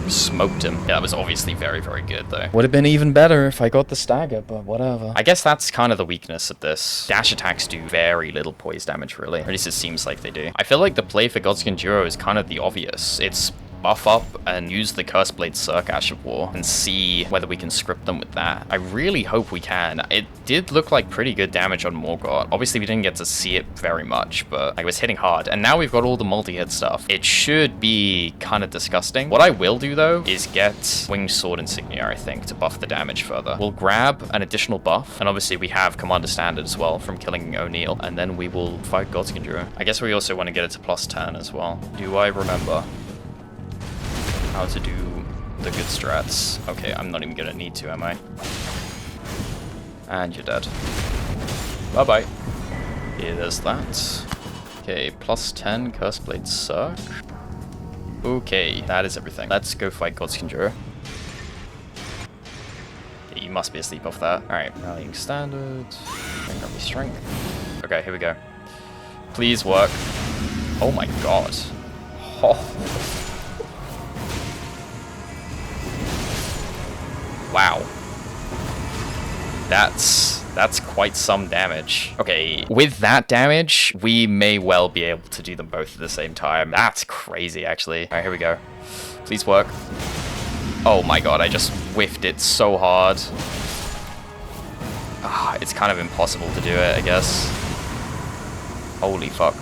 Smoked him. Yeah, that was obviously very, very good, though. Would have been even better if I got the stagger, but whatever. I guess that's kind of the weakness of this. Dash attacks do very little poise damage, really. Or at least it seems like they do. I feel like the play for Godskin Duo is kind of the obvious. It's buff up and use the Curse Blade Cirque Ash of War and see whether we can script them with that. I really hope we can. It did look like pretty good damage on Morgott. Obviously, we didn't get to see it very much, but I was hitting hard. And now we've got all the multi-hit stuff. It should be kind of disgusting. What I will do, though, is get Winged Sword Insignia, I think, to buff the damage further. We'll grab an additional buff, and obviously we have Commander Standard as well from killing O'Neill, and then we will fight Godskin Duo. I guess we also want to get it to +10 as well. Do I remember how to do the good strats? Okay, I'm not even gonna need to, am I? And you're dead. Bye-bye. Yeah, there's that. Okay, +10 Curse Blade Cirque. Okay, that is everything. Let's go fight Godskin Duo. Yeah, you must be asleep off that. Alright, rallying standard. Grab me strength. Okay, here we go. Please work. Oh my god. Oh. Wow. That's quite some damage. Okay, with that damage, we may well be able to do them both at the same time. That's crazy, actually. All right, here we go. Please work. Oh my god, I just whiffed it so hard. Ah, it's kind of impossible to do it, I guess. Holy fuck.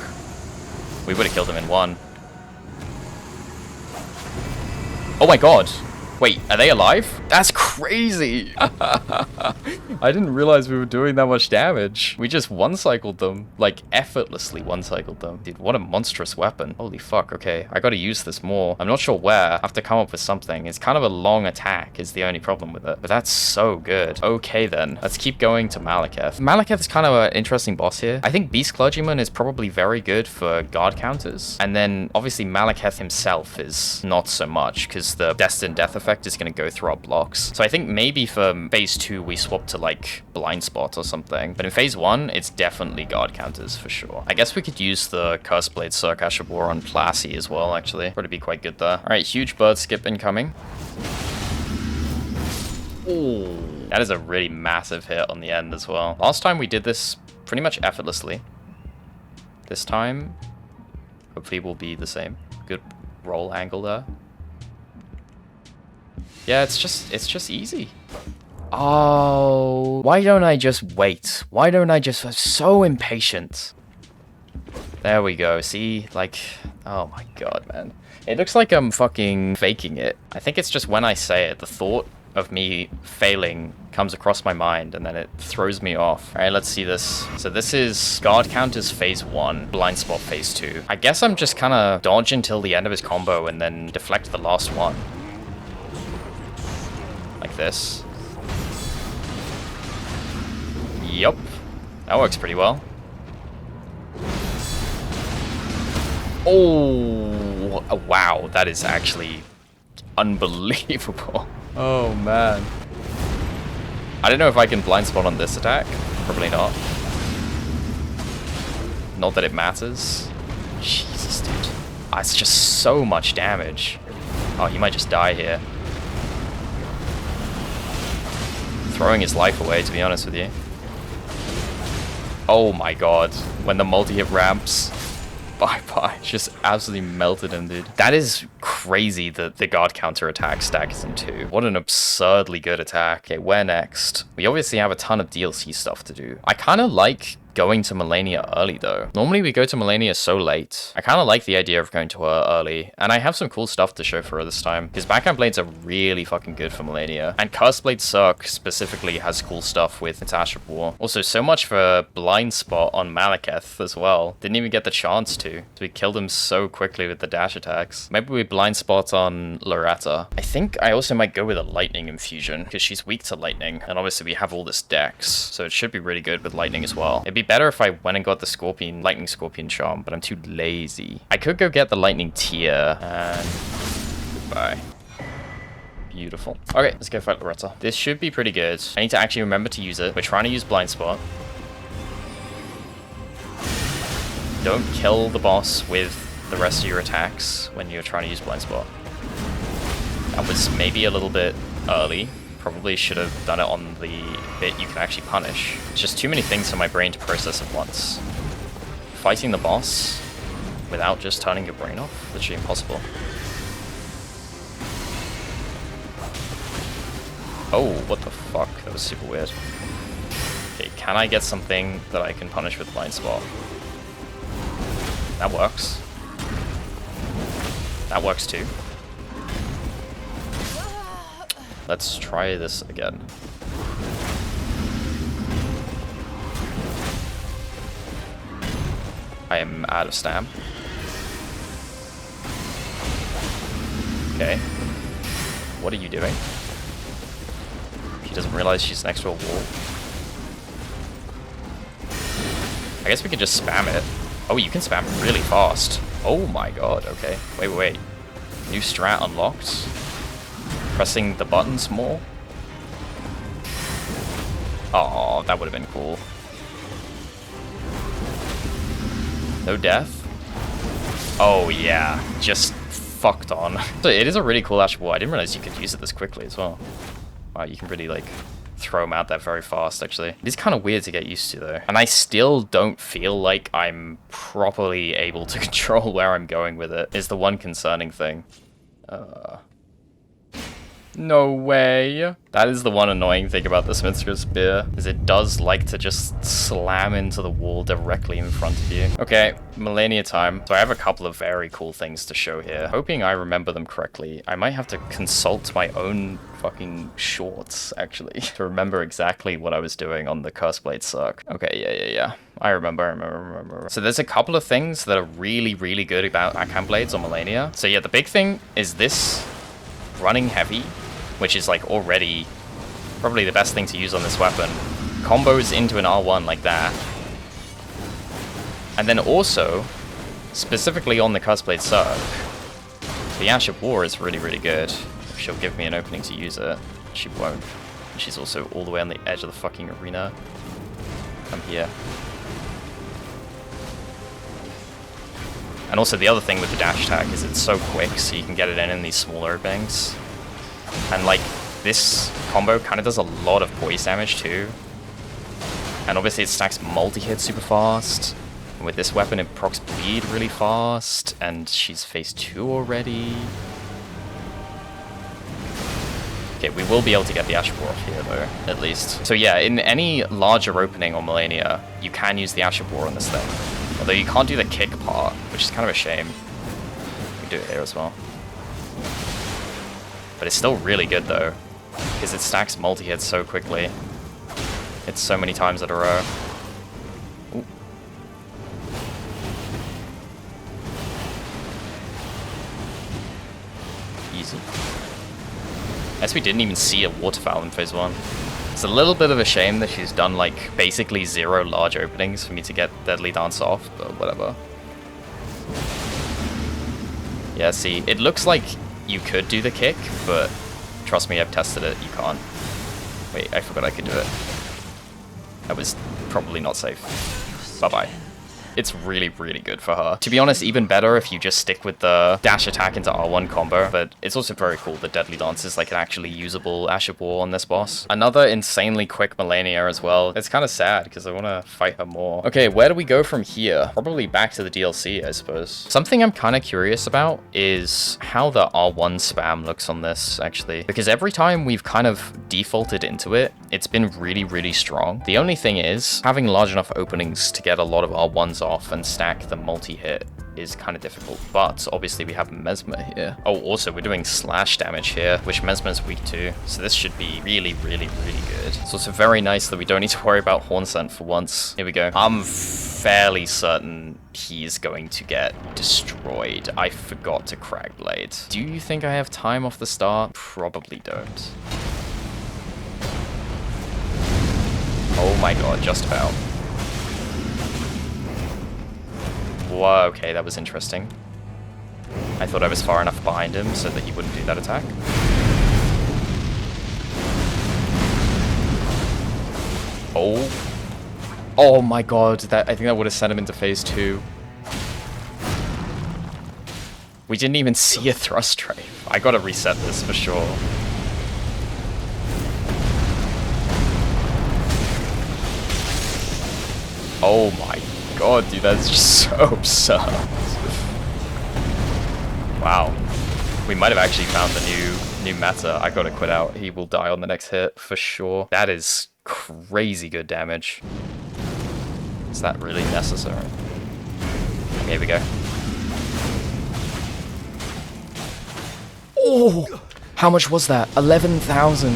We would have killed him in 1. Oh my god. Wait, are they alive? That's crazy! I didn't realize we were doing that much damage. We just one-cycled them. Like, effortlessly one-cycled them. Dude, what a monstrous weapon. Holy fuck, okay. I gotta use this more. I'm not sure where. I have to come up with something. It's kind of a long attack is the only problem with it. But that's so good. Okay then, let's keep going to Maliketh. Maliketh is kind of an interesting boss here. I think Beast Clergyman is probably very good for guard counters. And then, obviously, Maliketh himself is not so much, because the Destined Death effect is going to go through our blocks. So I think maybe for phase 2 we swap to like Blind Spot or something. But in phase 1 it's definitely guard counters for sure. I guess we could use the Curse Blade Cirque Ash of War on Placy as well, actually. Probably be quite good there. Alright, huge bird skip incoming. Ooh, that is a really massive hit on the end as well. Last time we did this pretty much effortlessly. This time hopefully will be the same. Good roll angle there. Yeah, it's just easy. Oh, why don't I just wait? Why don't I just... I'm so impatient. There we go. See, like, oh my god, man. It looks like I'm fucking faking it. I think it's just when I say it, the thought of me failing comes across my mind and then it throws me off. All right, let's see this. So this is guard counters phase 1, blind spot phase 2. I guess I'm just kind of dodge until the end of his combo and then deflect the last one. Like this. Yup. That works pretty well. Oh, wow. That is actually unbelievable. Oh, man. I don't know if I can blind spot on this attack. Probably not. Not that it matters. Jesus, dude. It's just so much damage. Oh, he might just die here. Throwing his life away, to be honest with you. Oh my god. When the multi-hit ramps. Bye-bye. Just absolutely melted him, dude. That is crazy that the guard counter attack stacks in 2. What an absurdly good attack. Okay, where next? We obviously have a ton of DLC stuff to do. I kind of like going to Malenia early, though. Normally we go to Malenia so late. I kind of like the idea of going to her early. And I have some cool stuff to show for her this time. Because backhand blades are really fucking good for Malenia. And Cursed Blade Cirque specifically has cool stuff with its Ash of War. Also, so much for blind spot on Maliketh as well. Didn't even get the chance to. We killed him so quickly with the dash attacks. Maybe we blind spot on Loretta. I think I also might go with a lightning infusion. Because she's weak to lightning. And obviously we have all this dex. So it should be really good with lightning as well. It'd be better if I went and got the lightning scorpion charm, but I'm too lazy. I could go get the lightning tier and goodbye. Beautiful. Okay, let's go fight Loretta. This should be pretty good. I need to actually remember to use it. We're trying to use blind spot. Don't kill the boss with the rest of your attacks when you're trying to use blind spot. That was maybe a little bit early. Probably should have done it on the bit you can actually punish. It's just too many things for my brain to process at once. Fighting the boss without just turning your brain off? Literally impossible. Oh, what the fuck? That was super weird. Okay, can I get something that I can punish with blind spot? That works. That works too. Let's try this again. I am out of stam. Okay. What are you doing? She doesn't realize she's next to a wall. I guess we could just spam it. Oh, you can spam really fast. Oh my god, okay. Wait. New strat unlocked. Pressing the buttons more. Oh, that would have been cool. No death? Oh yeah, just fucked on. So it is a really cool Ash of War. I didn't realize you could use it this quickly as well. Wow, you can really like throw them out there very fast actually. It is kind of weird to get used to though. And I still don't feel like I'm properly able to control where I'm going with it, is the one concerning thing. No way. That is the one annoying thing about the Smithscrew Spear, is it does like to just slam into the wall directly in front of you. Okay, Malenia time. So I have a couple of very cool things to show here. Hoping I remember them correctly. I might have to consult my own fucking shorts, actually, to remember exactly what I was doing on the Cursed Blade Cirque. Okay, yeah. I remember. So there's a couple of things that are really, really good about backhand blades on Malenia. So yeah, the big thing is this running heavy, which is like already probably the best thing to use on this weapon. Combos into an R1 like that. And then also, specifically on the Cursed Blade Cirque, the Ash of War is really, really good. She'll give me an opening to use it. She won't. She's also all the way on the edge of the fucking arena. Come here. And also the other thing with the dash attack is it's so quick, so you can get it in these smaller openings. And like, this combo kind of does a lot of poise damage too. And obviously it stacks multi-hit super fast. And with this weapon it procs bleed really fast. And she's phase 2 already. Okay, we will be able to get the Ash of War off here though, at least. So yeah, in any larger opening on Malenia, you can use the Ash of War on this thing. Although you can't do the kick part, which is kind of a shame. We can do it here as well. But it's still really good though, because it stacks multi-hits so quickly. It's so many times in a row. Ooh. Easy. I guess we didn't even see a waterfowl in phase 1. It's a little bit of a shame that she's done like basically 0 large openings for me to get Deadly Dance off, but whatever. Yeah, see, it looks like you could do the kick, but trust me, I've tested it, you can't. Wait, I forgot I could do it. That was probably not safe. Bye-bye. It's really, really good for her. To be honest, even better if you just stick with the dash attack into R1 combo, but it's also very cool that Deadly Dance is like an actually usable Ash of War on this boss. Another insanely quick Malenia as well. It's kind of sad because I want to fight her more. Okay, where do we go from here? Probably back to the DLC, I suppose. Something I'm kind of curious about is how the R1 spam looks on this, actually. Because every time we've kind of defaulted into it, it's been really, really strong. The only thing is, having large enough openings to get a lot of R1s off and stack the multi-hit is kind of difficult, but obviously we have Messmer here. Oh, also we're doing slash damage here, which Messmer's weak to, so this should be really, really, really good. It's also very nice that we don't need to worry about Horn Scent for once. Here we go. I'm fairly certain he's going to get destroyed. I forgot to Crag Blade. Do you think I have time off the start? Probably don't. Oh my god, just about. Whoa, okay, that was interesting. I thought I was far enough behind him so that he wouldn't do that attack. Oh. Oh my god, I think that would have sent him into phase 2. We didn't even see a thrust strafe. I gotta reset this for sure. Oh my god, dude, that's just so absurd. Wow. We might have actually found the new meta. I gotta quit out. He will die on the next hit for sure. That is crazy good damage. Is that really necessary? Here we go. Oh! How much was that? 11,000.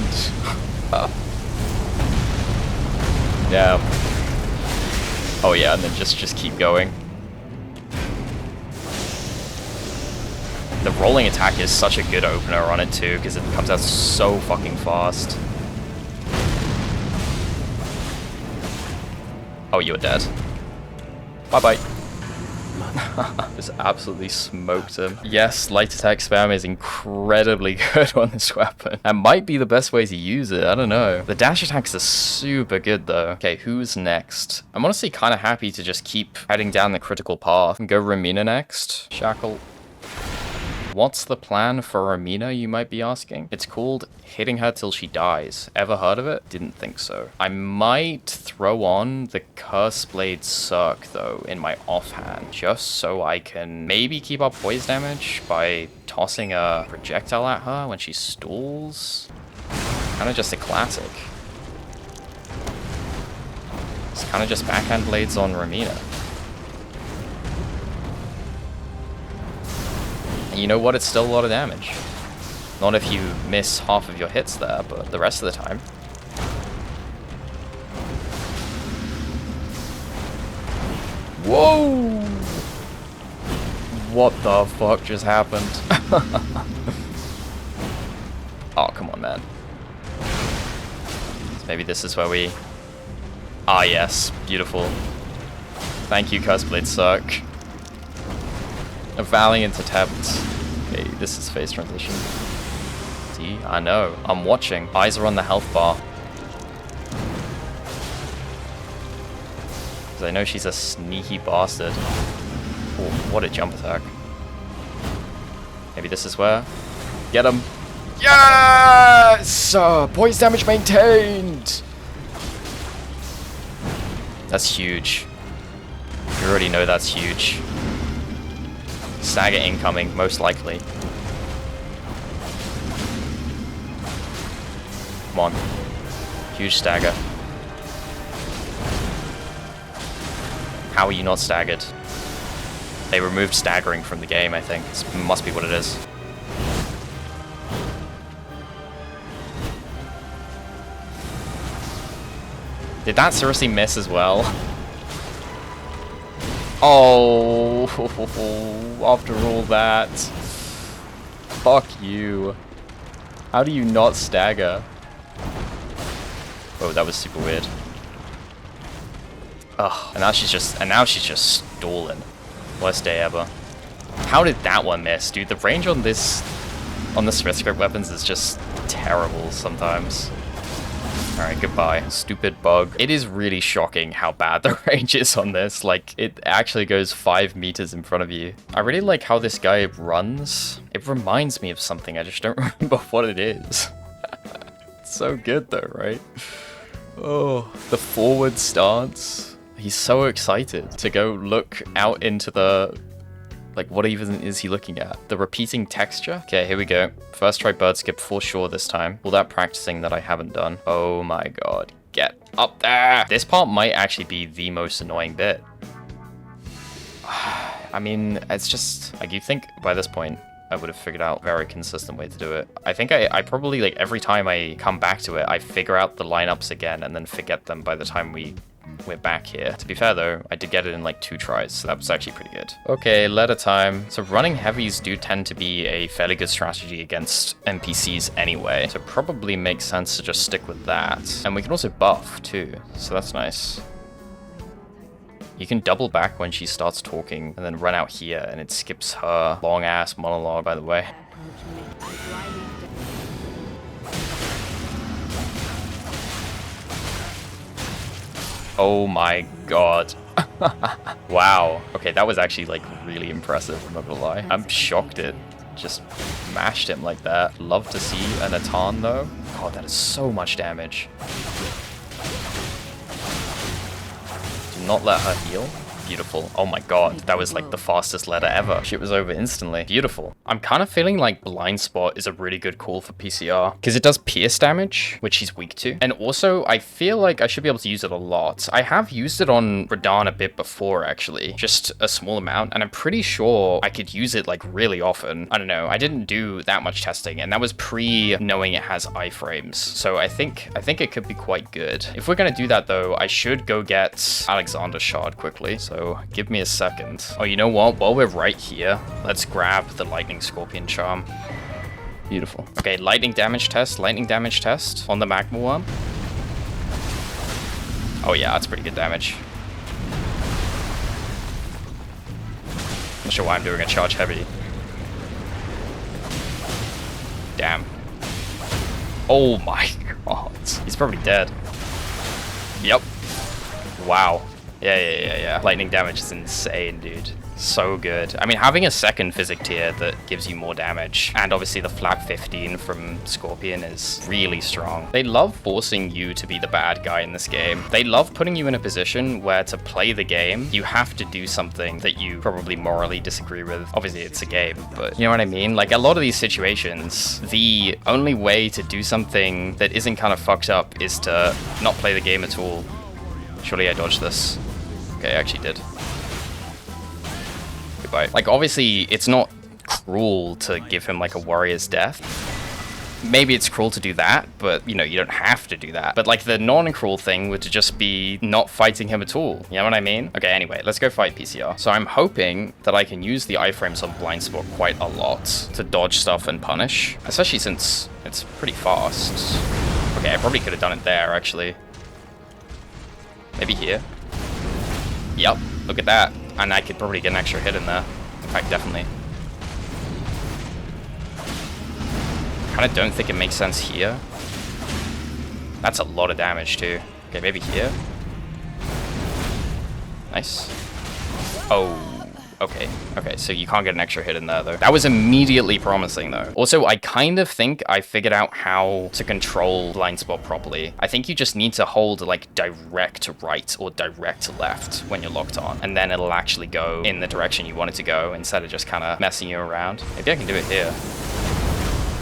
Yeah. Oh yeah, and then just keep going. The rolling attack is such a good opener on it too, because it comes out so fucking fast. Oh, you're dead. Bye-bye. Just absolutely smoked him. Yes, light attack spam is incredibly good on this weapon. That might be the best way to use it, I don't know. The dash attacks are super good though. Okay, who's next? I'm honestly kind of happy to just keep heading down the critical path and go Romina next. Shackle. What's the plan for Romina, you might be asking? It's called hitting her till she dies. Ever heard of it? Didn't think so. I might throw on the Curse Blade Cirque, though, in my offhand, just so I can maybe keep up poise damage by tossing a projectile at her when she stalls. Kind of just a classic. It's kind of just backhand blades on Romina. And you know what? It's still a lot of damage. Not if you miss half of your hits there, but the rest of the time. Whoa! What the fuck just happened? Oh, come on, man. So maybe this is where we... Ah, yes. Beautiful. Thank you, Cursblade Cirque. A valiant attempt. Okay, this is phase transition. See, I know. I'm watching. Eyes are on the health bar. Because I know she's a sneaky bastard. Oh, what a jump attack. Maybe this is where... Get him. Yes! Poise damage maintained! That's huge. You already know that's huge. Stagger incoming, most likely. Come on. Huge stagger. How are you not staggered? They removed staggering from the game, I think. This must be what it is. Did that seriously miss as well? Oh, after all that. Fuck you. How do you not stagger? Oh, that was super weird. Ugh, and now she's just stalling. Worst day ever. How did that one miss, dude? The range on the Smith script weapons is just terrible sometimes. Alright, goodbye. Stupid bug. It is really shocking how bad the range is on this. Like, it actually goes 5 meters in front of you. I really like how this guy runs. It reminds me of something, I just don't remember what it is. It's so good though, right? Oh, the forward stance. He's so excited to go look out into the... Like, what even is he looking at? The repeating texture? Okay, here we go. First try bird skip for sure this time. All that practicing that I haven't done. Oh my god. Get up there! This part might actually be the most annoying bit. I mean, it's just... Like, you think by this point, I would have figured out a very consistent way to do it. I think I probably, like, every time I come back to it, I figure out the lineups again and then forget them by the time we're back here. To be fair though, I did get it in like 2 tries, so that was actually pretty good. Okay, Leda time. So running heavies do tend to be a fairly good strategy against NPCs anyway, so it probably makes sense to just stick with that. And we can also buff too, so that's nice. You can double back when she starts talking and then run out here, and it skips her long ass monologue, by the way. Oh my god. Wow. Okay, that was actually like really impressive, I'm not gonna lie. I'm shocked it just mashed him like that. Love to see an Atan though. God, that is so much damage. Do not let her heal. Beautiful. Oh my god, that was like the fastest Leda ever. Shit was over instantly. Beautiful. I'm kind of feeling like Blind Spot is a really good call for PCR because it does pierce damage, which he's weak to. And also, I feel like I should be able to use it a lot. I have used it on Radahn a bit before, actually. Just a small amount, and I'm pretty sure I could use it like really often. I don't know. I didn't do that much testing, and that was pre-knowing it has iframes. So I think it could be quite good. If we're gonna do that though, I should go get Alexander's Shard quickly. So give me a second. Oh, you know what? While we're right here, let's grab the Lightning Scorpion Charm. Beautiful. Okay, lightning damage test on the Magma Worm. Oh yeah, that's pretty good damage. Not sure why I'm doing a charge heavy. Damn. Oh my god. He's probably dead. Yep. Wow. Yeah. Lightning damage is insane, dude. So good. I mean, having a second physic tier that gives you more damage, and obviously the flap 15 from Scorpion is really strong. They love forcing you to be the bad guy in this game. They love putting you in a position where to play the game, you have to do something that you probably morally disagree with. Obviously, it's a game, but you know what I mean? Like, a lot of these situations, the only way to do something that isn't kind of fucked up is to not play the game at all. Surely I dodged this. Okay, I actually did. Goodbye. Like, obviously, it's not cruel to give him, like, a warrior's death. Maybe it's cruel to do that, but, you know, you don't have to do that. But, like, the non-cruel thing would just be not fighting him at all. You know what I mean? Okay, anyway, let's go fight PCR. So I'm hoping that I can use the iframes on Blind Spot quite a lot to dodge stuff and punish, especially since it's pretty fast. Okay, I probably could have done it there, actually. Maybe here. Yep, look at that. And I could probably get an extra hit in there. In fact, definitely. Kind of don't think it makes sense here. That's a lot of damage too. Okay, maybe here. Nice. Oh, okay. Okay, so you can't get an extra hit in there though. That was immediately promising though. Also, I kind of think I figured out how to control Blind Spot properly. I think you just need to hold like direct right or direct left when you're locked on, and then it'll actually go in the direction you want it to go instead of just kind of messing you around. Maybe I can do it here.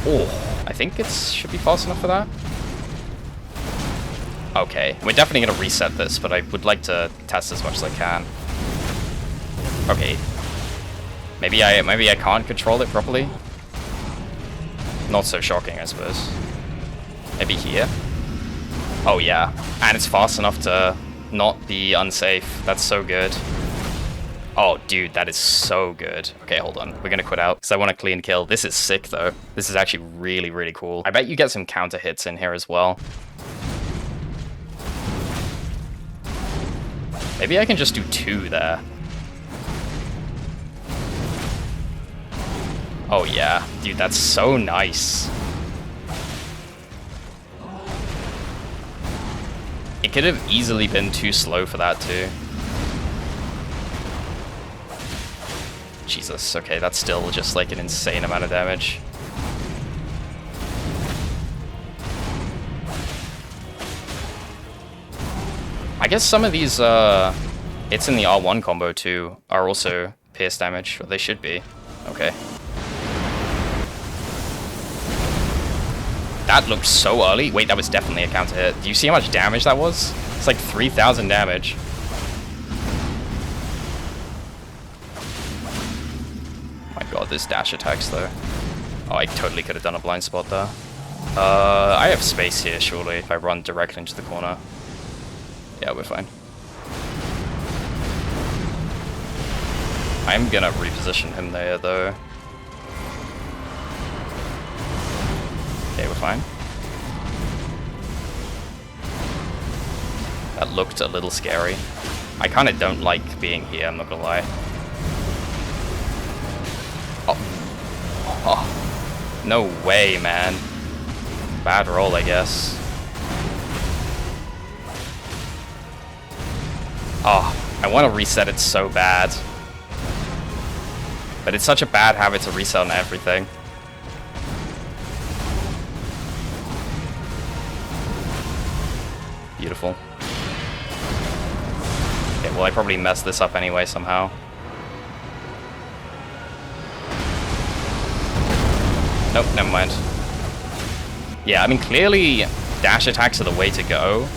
Oh, I think it should be fast enough for that. Okay, we're definitely gonna reset this, but I would like to test as much as I can. Okay. Maybe I can't control it properly. Not so shocking, I suppose. Maybe here? Oh yeah. And it's fast enough to not be unsafe. That's so good. Oh, dude, that is so good. Okay, hold on. We're gonna quit out because I want a clean kill. This is sick, though. This is actually really, really cool. I bet you get some counter hits in here as well. Maybe I can just do 2 there. Oh, yeah. Dude, that's so nice. It could have easily been too slow for that, too. Jesus, okay, that's still just like an insane amount of damage. I guess some of these, it's in the R1 combo too, are also pierce damage, or they should be. Okay. That looked so early. Wait, that was definitely a counter hit. Do you see how much damage that was? It's like 3,000 damage. My god, this dash attacks though. Oh, I totally could have done a blind spot there. I have space here, surely, if I run directly into the corner. Yeah, we're fine. I'm gonna reposition him there, though. Okay, we're fine. That looked a little scary. I kind of don't like being here, I'm not gonna lie. Oh. Oh. No way, man. Bad roll, I guess. Oh, I want to reset it so bad. But it's such a bad habit to reset on everything. Beautiful. Okay, well I probably messed this up anyway somehow. Nope, never mind. Yeah, I mean clearly dash attacks are the way to go.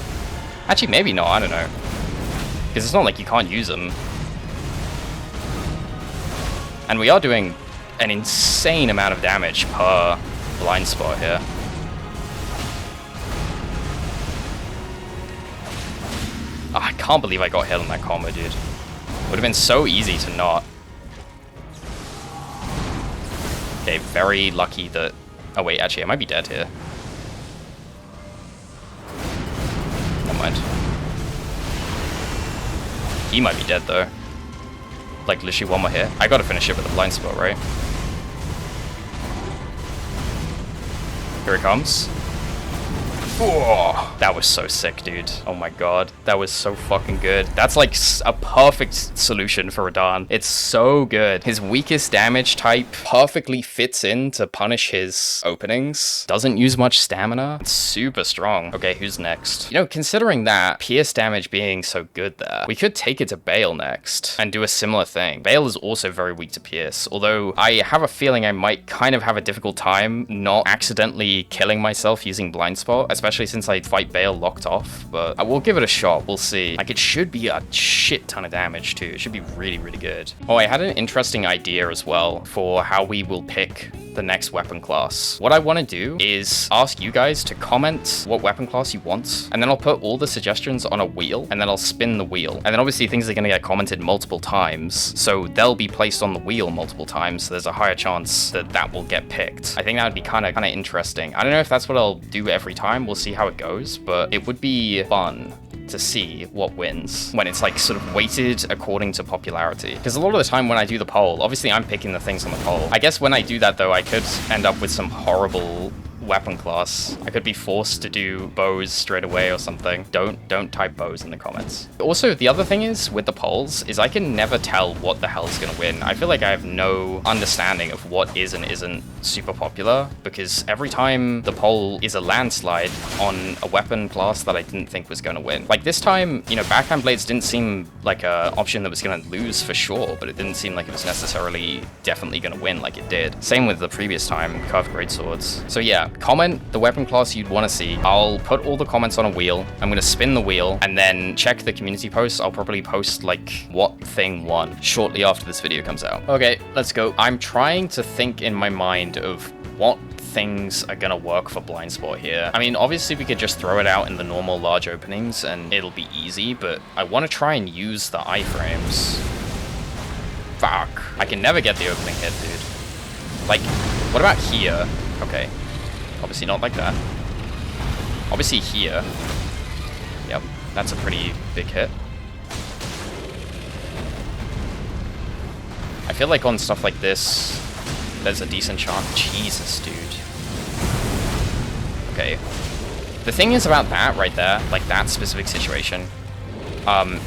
Actually, maybe not, I don't know. Because it's not like you can't use them. And we are doing an insane amount of damage per blind spot here. Oh, I can't believe I got hit on that combo, dude. Would have been so easy to not. Okay, very lucky that... Oh wait, actually, I might be dead here. Never mind. He might be dead, though. Like, literally one more hit. I gotta finish it with a blind spot, right? Here it comes. Oh, that was so sick, dude. Oh my god. That was so fucking good. That's like a perfect solution for Radahn. It's so good. His weakest damage type perfectly fits in to punish his openings. Doesn't use much stamina. It's super strong. Okay, who's next? You know, considering that, pierce damage being so good there, we could take it to Bayle next and do a similar thing. Bayle is also very weak to pierce, although I have a feeling I might kind of have a difficult time not accidentally killing myself using blind spot, especially since I fight Bayle locked off, but I will give it a shot. We'll see. Like, it should be a shit ton of damage too. It should be really, really good. Oh, I had an interesting idea as well for how we will pick the next weapon class. What I want to do is ask you guys to comment what weapon class you want, and then I'll put all the suggestions on a wheel, and then I'll spin the wheel. And then obviously things are going to get commented multiple times, so they'll be placed on the wheel multiple times, so there's a higher chance that that will get picked. I think that would be kind of interesting. I don't know if that's what I'll do every time. We'll see how it goes, but it would be fun to see what wins when it's like sort of weighted according to popularity. Because a lot of the time when I do the poll, obviously I'm picking the things on the poll. I guess when I do that though, I could end up with some horrible weapon class. I could be forced to do bows straight away or something. Don't type bows in the comments. Also, the other thing is with the polls is I can never tell what the hell's gonna win. I feel like I have no understanding of what is and isn't super popular, because every time the poll is a landslide on a weapon class that I didn't think was gonna win. Like this time, you know, backhand blades didn't seem like a option that was gonna lose for sure, but it didn't seem like it was necessarily definitely gonna win like it did. Same with the previous time, curved greatswords. So yeah, yeah, comment the weapon class you'd want to see. I'll put all the comments on a wheel. I'm going to spin the wheel and then check the community posts. I'll probably post like what thing won shortly after this video comes out. Okay, let's go. I'm trying to think in my mind of what things are gonna work for blind spot here. I mean, obviously we could just throw it out in the normal large openings and it'll be easy, but I want to try and use the iframes. Fuck. I can never get the opening hit, dude. Like, what about here? Okay. Obviously not like that. Obviously here. Yep, that's a pretty big hit. I feel like on stuff like this, there's a decent chance. Jesus, dude. Okay. The thing is about that right there, like that specific situation,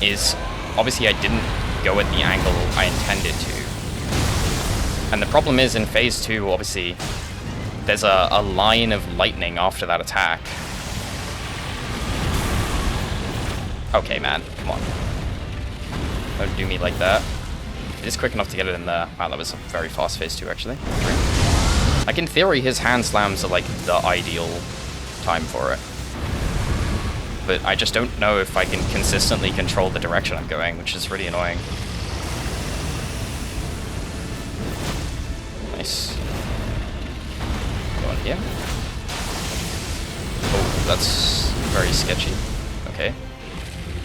is obviously I didn't go at the angle I intended to. And the problem is in phase 2, obviously, there's a line of lightning after that attack. Okay, man, come on. Don't do me like that. It is quick enough to get it in there. Wow, that was a very fast phase 2, actually. Like, in theory, his hand slams are, like, the ideal time for it. But I just don't know if I can consistently control the direction I'm going, which is really annoying. Nice. Go on here. Oh, that's very sketchy. Okay.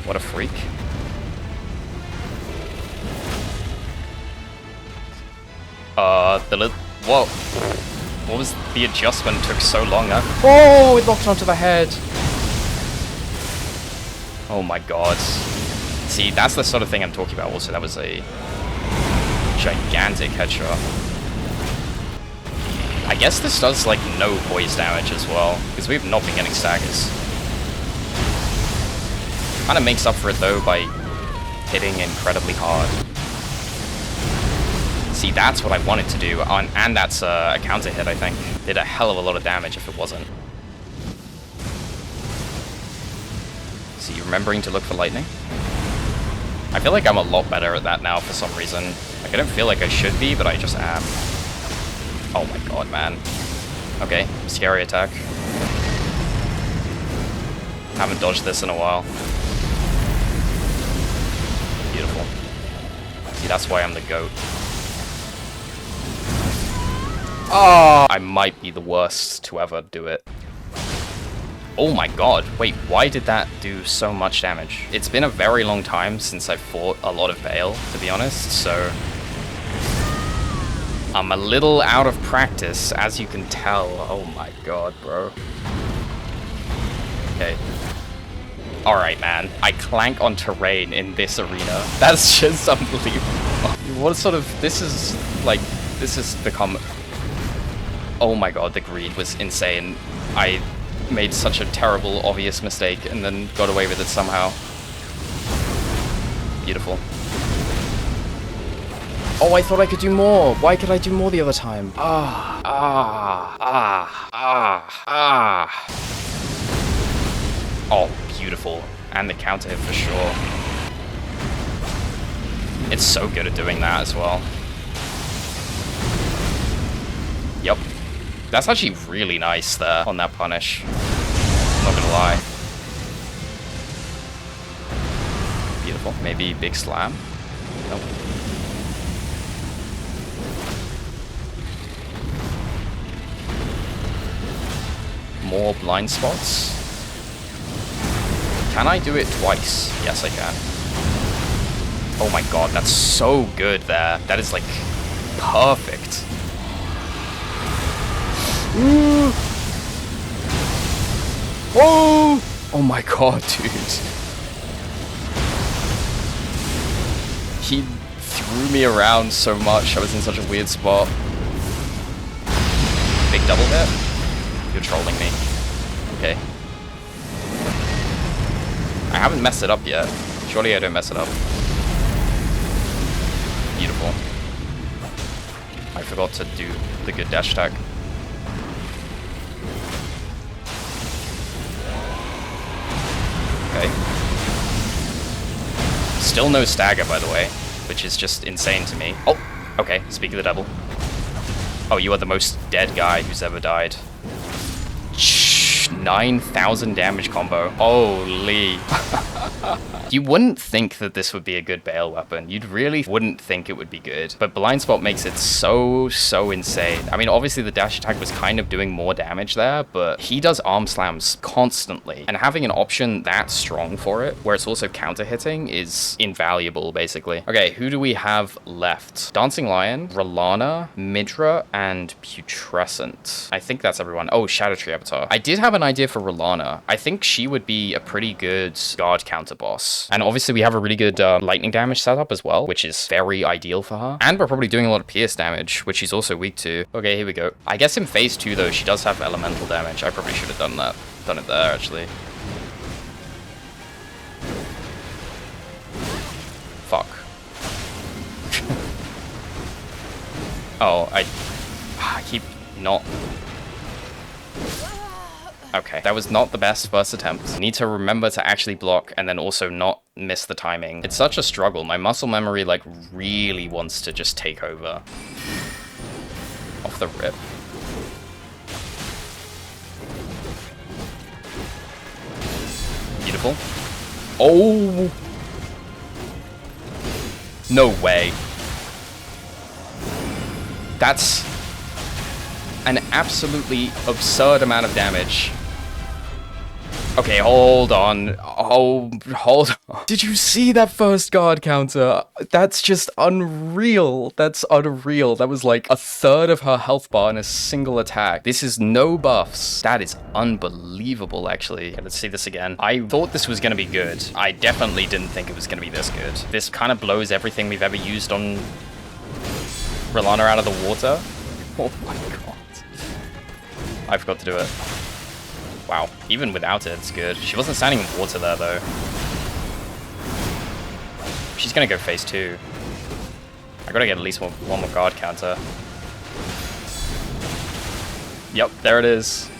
What a freak. Whoa. What was the adjustment? Took so long, huh? Oh, it locked onto the head. Oh my god. See, that's the sort of thing I'm talking about. Also, that was a gigantic headshot. I guess this does, like, no poise damage as well, because we've not been getting staggers. Kind of makes up for it, though, by hitting incredibly hard. See, that's what I wanted to do, and that's a counter hit, I think. Did a hell of a lot of damage if it wasn't. See, remembering to look for lightning. I feel like I'm a lot better at that now for some reason. Like, I don't feel like I should be, but I just am. Oh my god, man. Okay, scary attack. Haven't dodged this in a while. Beautiful. See, that's why I'm the GOAT. Oh, I might be the worst to ever do it. Oh my god, wait, why did that do so much damage? It's been a very long time since I fought a lot of Bayle, to be honest, so I'm a little out of practice, as you can tell. Oh my god, bro. Okay. Alright, man. I clank on terrain in this arena. That's just unbelievable. What sort of... This is, like... This has become... Oh my god, the greed was insane. I made such a terrible, obvious mistake and then got away with it somehow. Beautiful. Oh, I thought I could do more. Why could I do more the other time? Oh, beautiful. And the counter hit for sure. It's so good at doing that as well. Yep. That's actually really nice there on that punish. I'm not gonna lie. Beautiful. Maybe big slam? Nope. More blind spots. Can I do it twice? Yes, I can. Oh my god, that's so good there. That is, like, perfect. Ooh. Whoa! Oh my god, dude. He threw me around so much. I was in such a weird spot. Big double hit? You're trolling me. Okay. I haven't messed it up yet. Surely I don't mess it up. Beautiful. I forgot to do the good dash attack. Okay. Still no stagger, by the way, which is just insane to me. Oh, okay, speak of the devil. Oh, you are the most dead guy who's ever died. 9,000 damage combo. Holy. You wouldn't think that this would be a good Bayle weapon. You'd really wouldn't think it would be good. But Blind Spot makes it so insane. I mean, obviously the dash attack was kind of doing more damage there, but he does arm slams constantly. And having an option that strong for it, where it's also counter hitting, is invaluable, basically. Okay, who do we have left? Dancing Lion, Rellana, Midra, and Putrescent. I think that's everyone. Oh, Scadutree Avatar. I did have an idea for Rellana. I think she would be a pretty good guard counter boss. And obviously we have a really good lightning damage setup as well, which is very ideal for her. And we're probably doing a lot of pierce damage, which she's also weak to. Okay, here we go. I guess in phase 2 though, she does have elemental damage. I probably should have done that. Done it there, actually. Fuck. Oh, I keep not... Okay, that was not the best first attempt. Need to remember to actually block and then also not miss the timing. It's such a struggle. My muscle memory, like, really wants to just take over. Off the rip. Beautiful. Oh! No way. That's an absolutely absurd amount of damage. Okay, hold on. Oh, hold on. Did you see that first guard counter? That's just unreal. That's unreal. That was like a third of her health bar in a single attack. This is no buffs. That is unbelievable, actually. Okay, let's see this again. I thought this was going to be good. I definitely didn't think it was going to be this good. This kind of blows everything we've ever used on Rellana out of the water. Oh my god. I forgot to do it. Wow, even without it, it's good. She wasn't standing in water there, though. She's gonna go phase 2. I gotta get at least one more guard counter. Yep, there it is.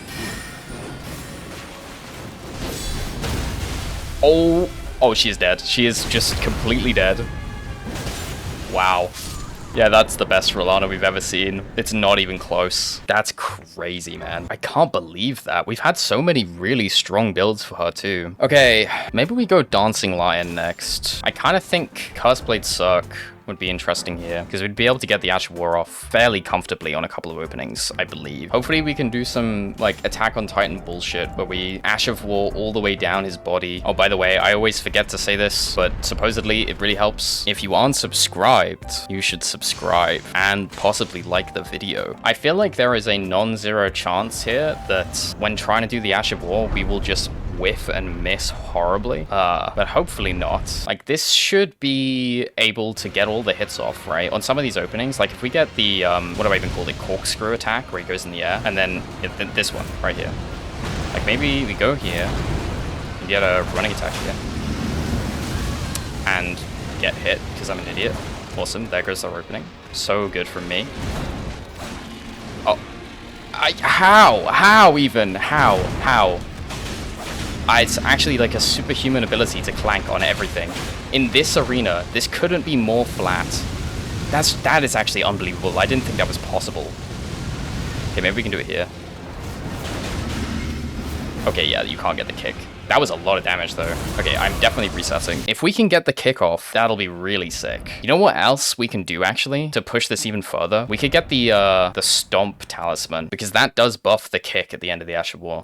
Oh, she is dead. She is just completely dead. Wow. Yeah, that's the best Rellana we've ever seen. It's not even close. That's crazy, man. I can't believe that. We've had so many really strong builds for her, too. Okay, maybe we go Dancing Lion next. I kind of think Curseblade Cirque would be interesting here, because we'd be able to get the Ash of War off fairly comfortably on a couple of openings, I believe. Hopefully we can do some, like, Attack on Titan bullshit, where we Ash of War all the way down his body. Oh, by the way, I always forget to say this, but supposedly it really helps. If you aren't subscribed, you should subscribe, and possibly like the video. I feel like there is a non-zero chance here that when trying to do the Ash of War, we will just whiff and miss horribly, but hopefully not. Like, this should be able to get all the hits off, right? On some of these openings, like if we get the what do I even call it, corkscrew attack, where he goes in the air, and then this one right here, like maybe we go here and get a running attack here and get hit because I'm an idiot. Awesome, there goes our opening. So good from me. Oh, how even how it's actually like a superhuman ability to clank on everything. In this arena, this couldn't be more flat. That is actually unbelievable. I didn't think that was possible. Okay, maybe we can do it here. Okay, yeah, you can't get the kick. That was a lot of damage, though. Okay, I'm definitely resetting. If we can get the kick off, that'll be really sick. You know what else we can do, actually, to push this even further? We could get the Stomp Talisman, because that does buff the kick at the end of the Ash of War.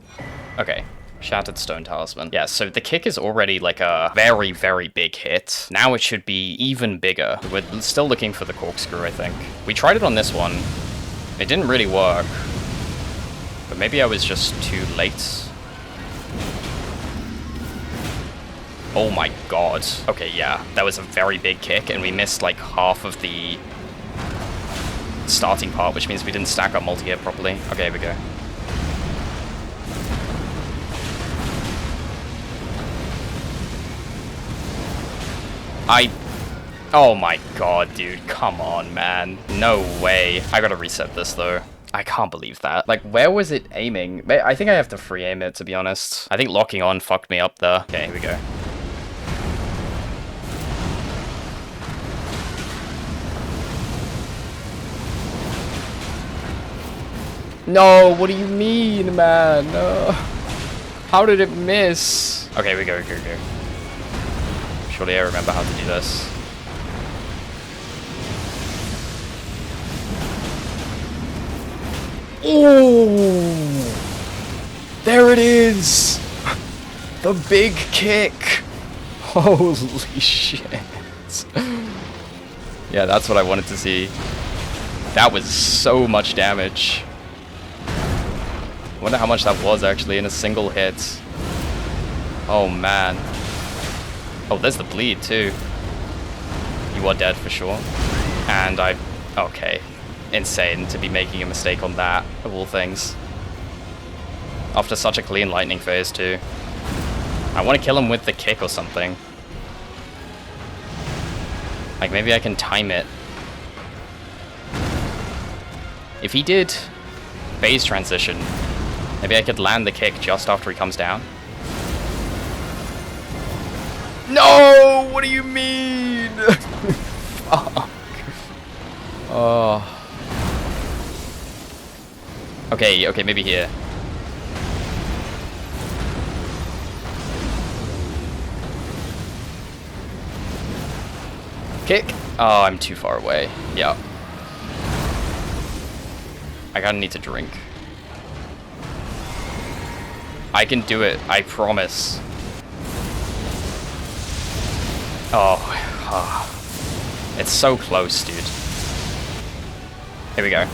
Okay. Shattered Stone Talisman. Yeah, so the kick is already like a very, very big hit. Now it should be even bigger. We're still looking for the corkscrew, I think. We tried it on this one. It didn't really work. But maybe I was just too late. Oh my god. Okay, yeah. That was a very big kick, and we missed like half of the starting part, which means we didn't stack up multi-hit properly. Okay, here we go. Oh my god, dude, come on, man. No way. I gotta reset this, though. I can't believe that. Like, where was it aiming? I think I have to free aim it, to be honest. I think locking on fucked me up there. Okay, here we go. No, what do you mean, man? No. How did it miss? Okay, we go. Surely I remember how to do this. Oh! There it is! The big kick! Holy shit. Yeah, that's what I wanted to see. That was so much damage. I wonder how much that was actually in a single hit. Oh man. Oh, there's the bleed too. You are dead for sure. And okay. Insane to be making a mistake on that, of all things. After such a clean lightning phase too. I want to kill him with the kick or something. Like maybe I can time it. If he did phase transition, maybe I could land the kick just after he comes down. No! What do you mean? Fuck. Oh. Okay, maybe here. Kick. Oh, I'm too far away. Yeah. I gotta need to drink. I can do it. I promise. Oh. It's so close, dude. Here we go.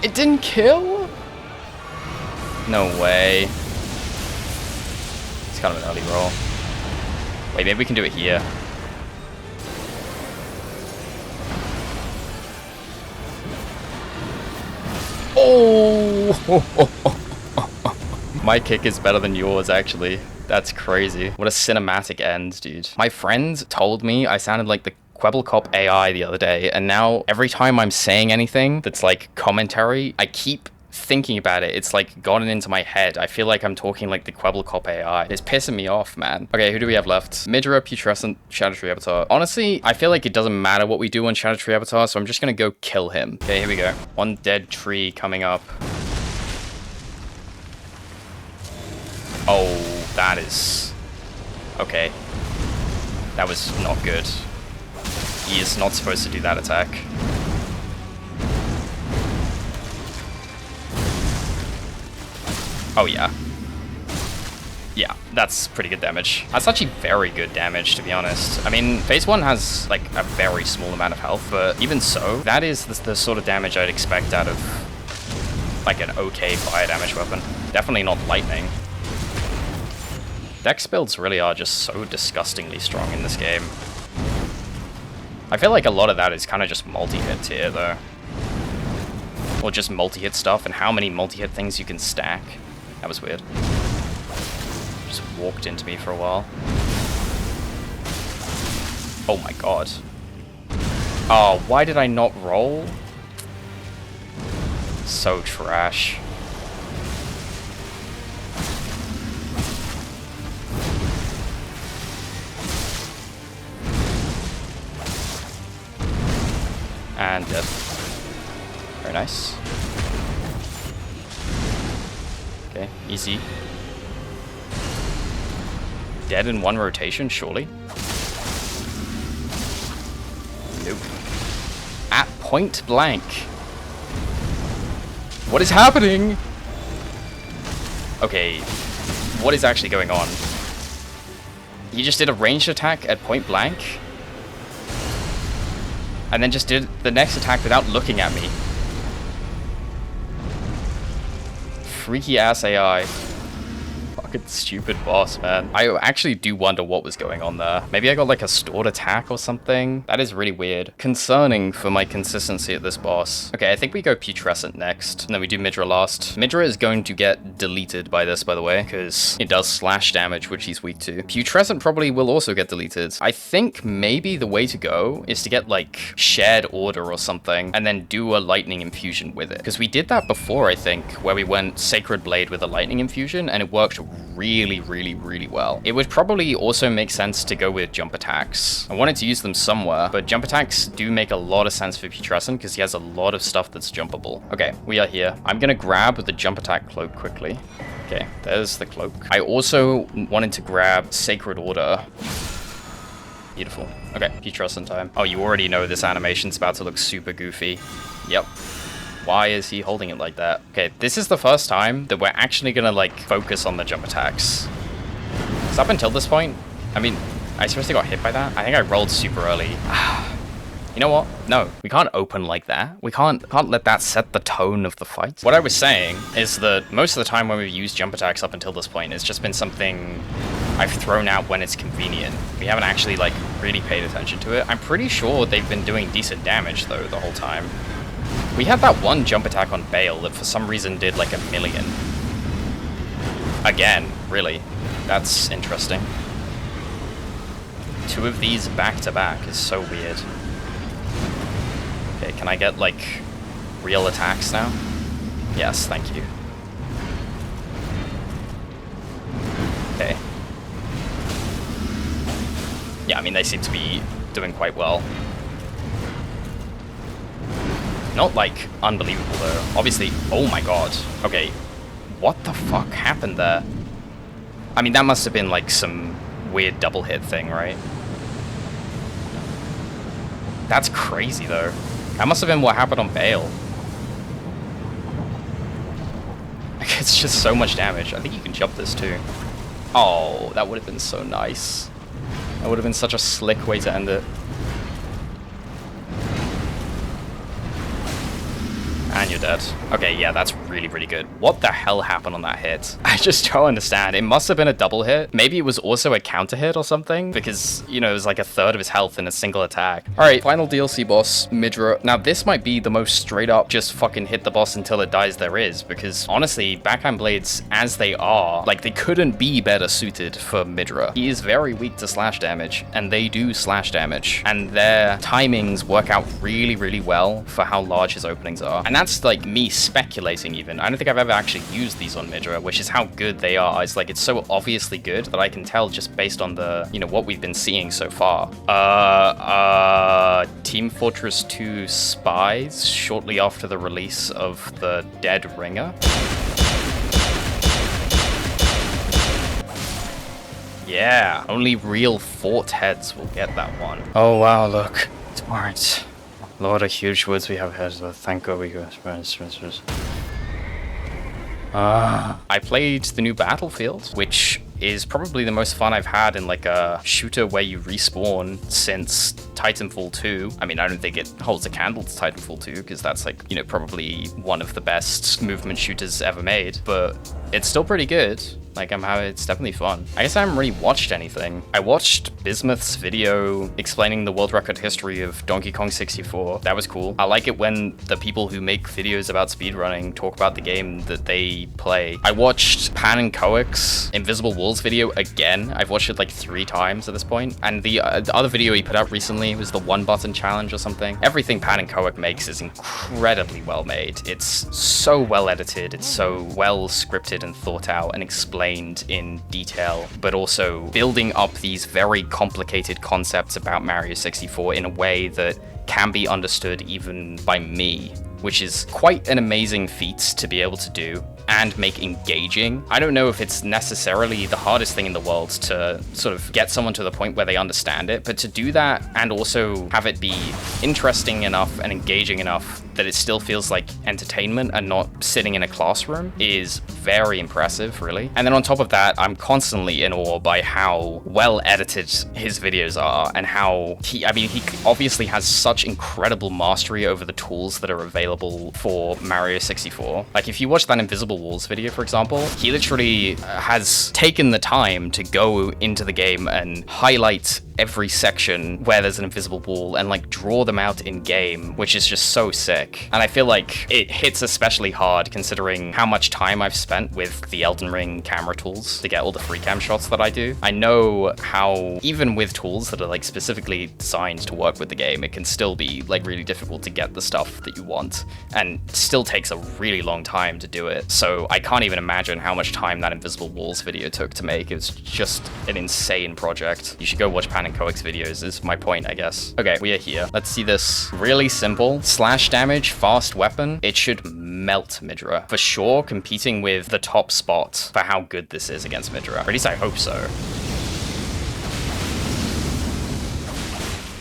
It didn't kill? No way. It's kind of an early roll. Wait, maybe we can do it here. Oh! My kick is better than yours, actually. That's crazy. What a cinematic end, dude. My friend told me I sounded like the Kwebbelkop AI the other day, and now every time I'm saying anything that's like commentary, I keep thinking about it. It's like gotten into my head. I feel like I'm talking like the Kwebbelkop AI. It's pissing me off, man. Okay, who do we have left? Midra, Putrescent, Scadutree Avatar. Honestly, I feel like it doesn't matter what we do on Scadutree Avatar, so I'm just gonna go kill him. Okay, here we go. One dead tree coming up. Oh, that is... Okay. That was not good. He is not supposed to do that attack. Oh yeah. Yeah, that's pretty good damage. That's actually very good damage, to be honest. I mean, phase 1 has like a very small amount of health, but even so, that is the sort of damage I'd expect out of like an okay fire damage weapon. Definitely not lightning. Dex builds really are just so disgustingly strong in this game. I feel like a lot of that is kind of just multi-hit tier, though. Or just multi-hit stuff, and how many multi-hit things you can stack. That was weird. Just walked into me for a while. Oh my god. Oh, why did I not roll? So trash. And dead. Very nice. Okay, easy. Dead in one rotation, surely? Nope. At point blank. What is happening? Okay, what is actually going on? He just did a ranged attack at point blank? And then just did the next attack without looking at me. Freaky ass AI. Fucking stupid boss, man. I actually do wonder what was going on there. Maybe I got like a stored attack or something. That is really weird. Concerning for my consistency at this boss. Okay, I think we go Putrescent next, and then we do Midra last. Midra is going to get deleted by this, by the way, because it does slash damage, which he's weak to. Putrescent probably will also get deleted. I think maybe the way to go is to get like shared order or something, and then do a lightning infusion with it. Because we did that before, I think, where we went Sacred Blade with a lightning infusion, and it worked really, really, really well. It would probably also make sense to go with jump attacks. I wanted to use them somewhere, but jump attacks do make a lot of sense for Putrescent because he has a lot of stuff that's jumpable. Okay, we are here. I'm gonna grab the jump attack cloak quickly. Okay, there's the cloak. I also wanted to grab Sacred Order. Beautiful. Okay, Putrescent time. Oh, you already know this animation's about to look super goofy. Yep. Why is he holding it like that? Okay, this is the first time that we're actually gonna, like, focus on the jump attacks. Because up until this point, I mean, I seriously got hit by that? I think I rolled super early. You know what? No, we can't open like that. We can't let that set the tone of the fight. What I was saying is that most of the time when we've used jump attacks up until this point, it's just been something I've thrown out when it's convenient. We haven't actually, like, really paid attention to it. I'm pretty sure they've been doing decent damage, though, the whole time. We had that one jump attack on Bayle that for some reason did, like, 1,000,000. Again, really. That's interesting. 2 of these back-to-back is so weird. Okay, can I get, like, real attacks now? Yes, thank you. Okay. Yeah, I mean, they seem to be doing quite well. Not, like, unbelievable, though. Obviously, oh my god. Okay, what the fuck happened there? I mean, that must have been, like, some weird double hit thing, right? That's crazy, though. That must have been what happened on Bayle. Like, it's just so much damage. I think you can jump this, too. Oh, that would have been so nice. That would have been such a slick way to end it. And you're dead. Okay, yeah, that's really, really good. What the hell happened on that hit? I just don't understand. It must have been a double hit. Maybe it was also a counter hit or something, because, you know, it was like 1/3 of his health in a single attack. All right, final DLC boss, Midra. Now, this might be the most straight up just fucking hit the boss until it dies there is, because honestly, backhand blades, as they are, like, they couldn't be better suited for Midra. He is very weak to slash damage, and they do slash damage, and their timings work out really, really well for how large his openings are. And that's like me speculating even. I don't think I've ever actually used these on Midra, which is how good they are. It's like, it's so obviously good that I can tell just based on the, you know, what we've been seeing so far. Team Fortress 2 spies shortly after the release of the Dead Ringer. Yeah, only real fort heads will get that one. Oh wow, look. It's warrants. Lord of huge woods we have heads with. Thank God we go. I played the new Battlefield, which is probably the most fun I've had in like a shooter where you respawn since Titanfall 2. I mean, I don't think it holds a candle to Titanfall 2 because that's like, you know, probably one of the best movement shooters ever made, but it's still pretty good. Like, it's definitely fun. I guess I haven't really watched anything. I watched Bismuth's video explaining the world record history of Donkey Kong 64. That was cool. I like it when the people who make videos about speedrunning talk about the game that they play. I watched Pan and Coic's Invisible Walls video again. I've watched it like 3 times at this point. And the other video he put out recently was the 1-button challenge or something. Everything Pan and Coic makes is incredibly well made. It's so well edited. It's so well scripted and thought out and explained in detail, but also building up these very complicated concepts about Mario 64 in a way that can be understood even by me, which is quite an amazing feat to be able to do and make engaging. I don't know if it's necessarily the hardest thing in the world to sort of get someone to the point where they understand it, but to do that and also have it be interesting enough and engaging enough that it still feels like entertainment and not sitting in a classroom is very impressive, really. And then on top of that, I'm constantly in awe by how well edited his videos are and how he obviously has such incredible mastery over the tools that are available for Mario 64. Like, if you watch that Invisible Walls video, for example, he literally has taken the time to go into the game and highlight every section where there's an invisible wall and like draw them out in game, which is just so sick. And I feel like it hits especially hard considering how much time I've spent with the Elden Ring camera tools to get all the free cam shots that I do. I know how even with tools that are like specifically designed to work with the game, it can still be like really difficult to get the stuff that you want and still takes a really long time to do it. So I can't even imagine how much time that Invisible Walls video took to make. It was just an insane project. You should go watch Pan in Coex videos is my point, I guess. Okay, we are here. Let's see this. Really simple. Slash damage, fast weapon. It should melt Midra. For sure, competing with the top spot for how good this is against Midra. Or at least I hope so.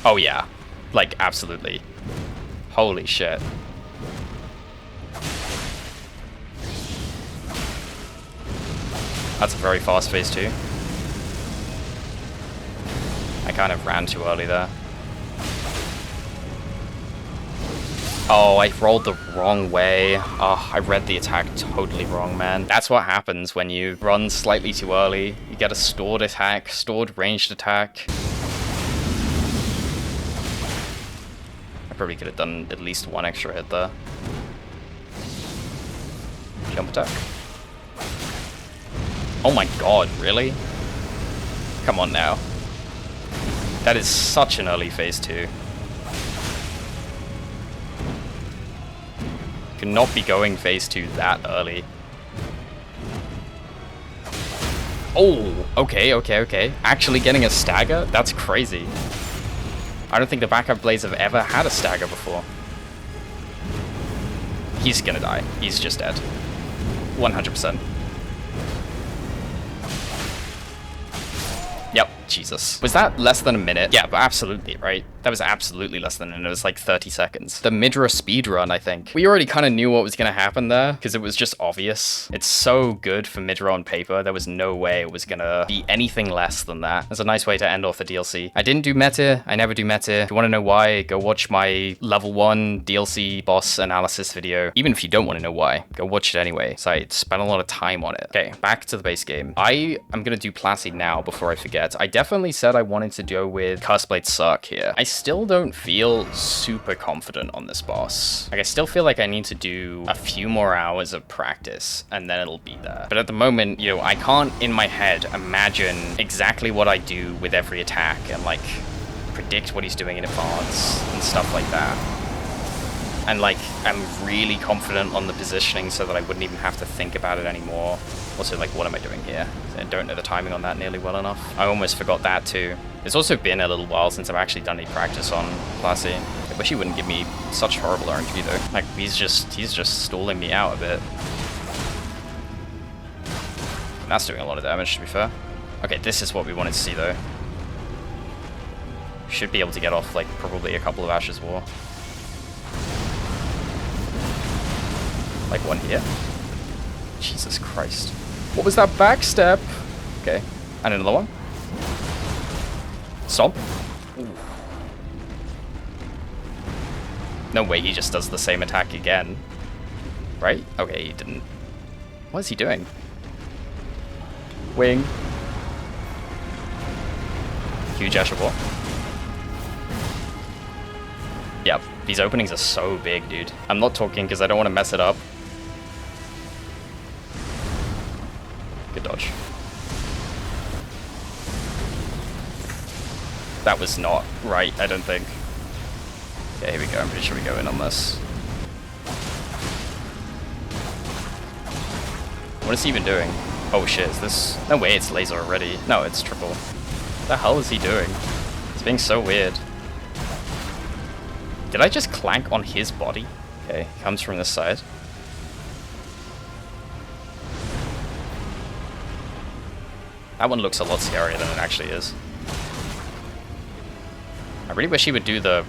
Oh yeah. Like, absolutely. Holy shit. That's a very fast phase 2. I kind of ran too early there. Oh, I rolled the wrong way. Oh, I read the attack totally wrong, man. That's what happens when you run slightly too early. You get a stored attack, stored ranged attack. I probably could have done at least one extra hit there. Jump attack. Oh my god, really? Come on now. That is such an early phase 2. Could not be going phase 2 that early. Oh, okay. Actually getting a stagger? That's crazy. I don't think the backup blades have ever had a stagger before. He's gonna die. He's just dead. 100%. Yep, Jesus. Was that less than a minute? Yeah, but absolutely, right? That was absolutely less than a minute. It was like 30 seconds. The Midra speedrun, I think. We already kind of knew what was going to happen there, because it was just obvious. It's so good for Midra on paper. There was no way it was going to be anything less than that. That's a nice way to end off the DLC. I didn't do meta. I never do meta. If you want to know why, go watch my level 1 DLC boss analysis video. Even if you don't want to know why, go watch it anyway. So I spent a lot of time on it. Okay, back to the base game. I am going to do Placid now before I forget. I definitely said I wanted to go with Curse Blade Suck here. I still don't feel super confident on this boss. Like, I still feel like I need to do a few more hours of practice and then it'll be there. But at the moment, you know, I can't in my head imagine exactly what I do with every attack and like predict what he's doing in advance and stuff like that. And like, I'm really confident on the positioning so that I wouldn't even have to think about it anymore. Also, like, what am I doing here? I don't know the timing on that nearly well enough. I almost forgot that too. It's also been a little while since I've actually done any practice on Placid. I wish he wouldn't give me such horrible RNG though. Like, he's just stalling me out a bit. And that's doing a lot of damage, to be fair. Okay, this is what we wanted to see though. Should be able to get off, like, probably a couple of Ashes War. Like one here. Jesus Christ. What was that backstep? Okay. And another one. Stomp. Ooh. No way he just does the same attack again. Right? Okay, he didn't. What is he doing? Wing. Huge Asher War. Yep, these openings are so big, dude. I'm not talking because I don't want to mess it up. Good dodge. That was not right, I don't think. Okay, here we go. I'm pretty sure we go in on this. What is he even doing? Oh shit, is this... No way, it's laser already. No, it's triple. What the hell is he doing? It's being so weird. Did I just clank on his body? Okay, comes from this side. That one looks a lot scarier than it actually is. I really wish he would do the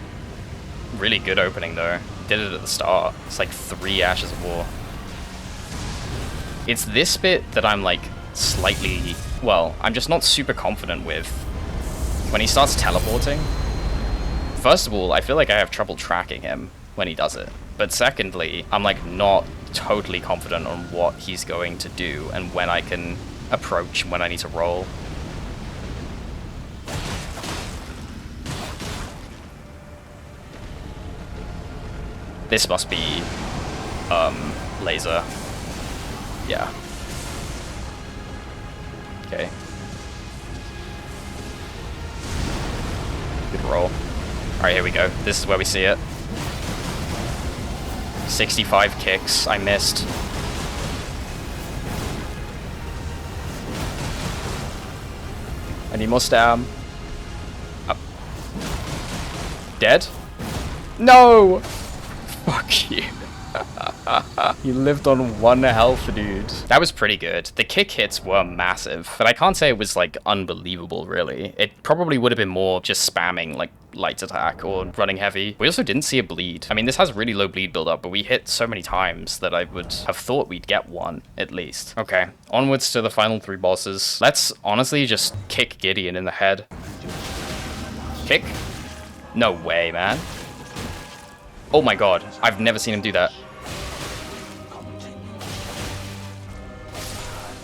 really good opening though. He did it at the start. It's like 3 Ashes of War. It's this bit that I'm like slightly, well, I'm just not super confident with. When he starts teleporting, first of all, I feel like I have trouble tracking him when he does it. But secondly, I'm like not totally confident on what he's going to do and when I can approach, when I need to roll. This must be laser. Yeah. Okay. Good roll. Alright, here we go. This is where we see it. 65 kicks. I missed. I need more stam. Dead? No! Fuck you. You lived on 1 health, dude. That was pretty good. The kick hits were massive, but I can't say it was, like, unbelievable, really. It probably would have been more just spamming, like, light attack or running heavy. We also didn't see a bleed. I mean, this has really low bleed build-up, but we hit so many times that I would have thought we'd get 1, at least. Okay, onwards to the final 3 bosses. Let's honestly just kick Gideon in the head. Kick? No way, man. Oh my god, I've never seen him do that.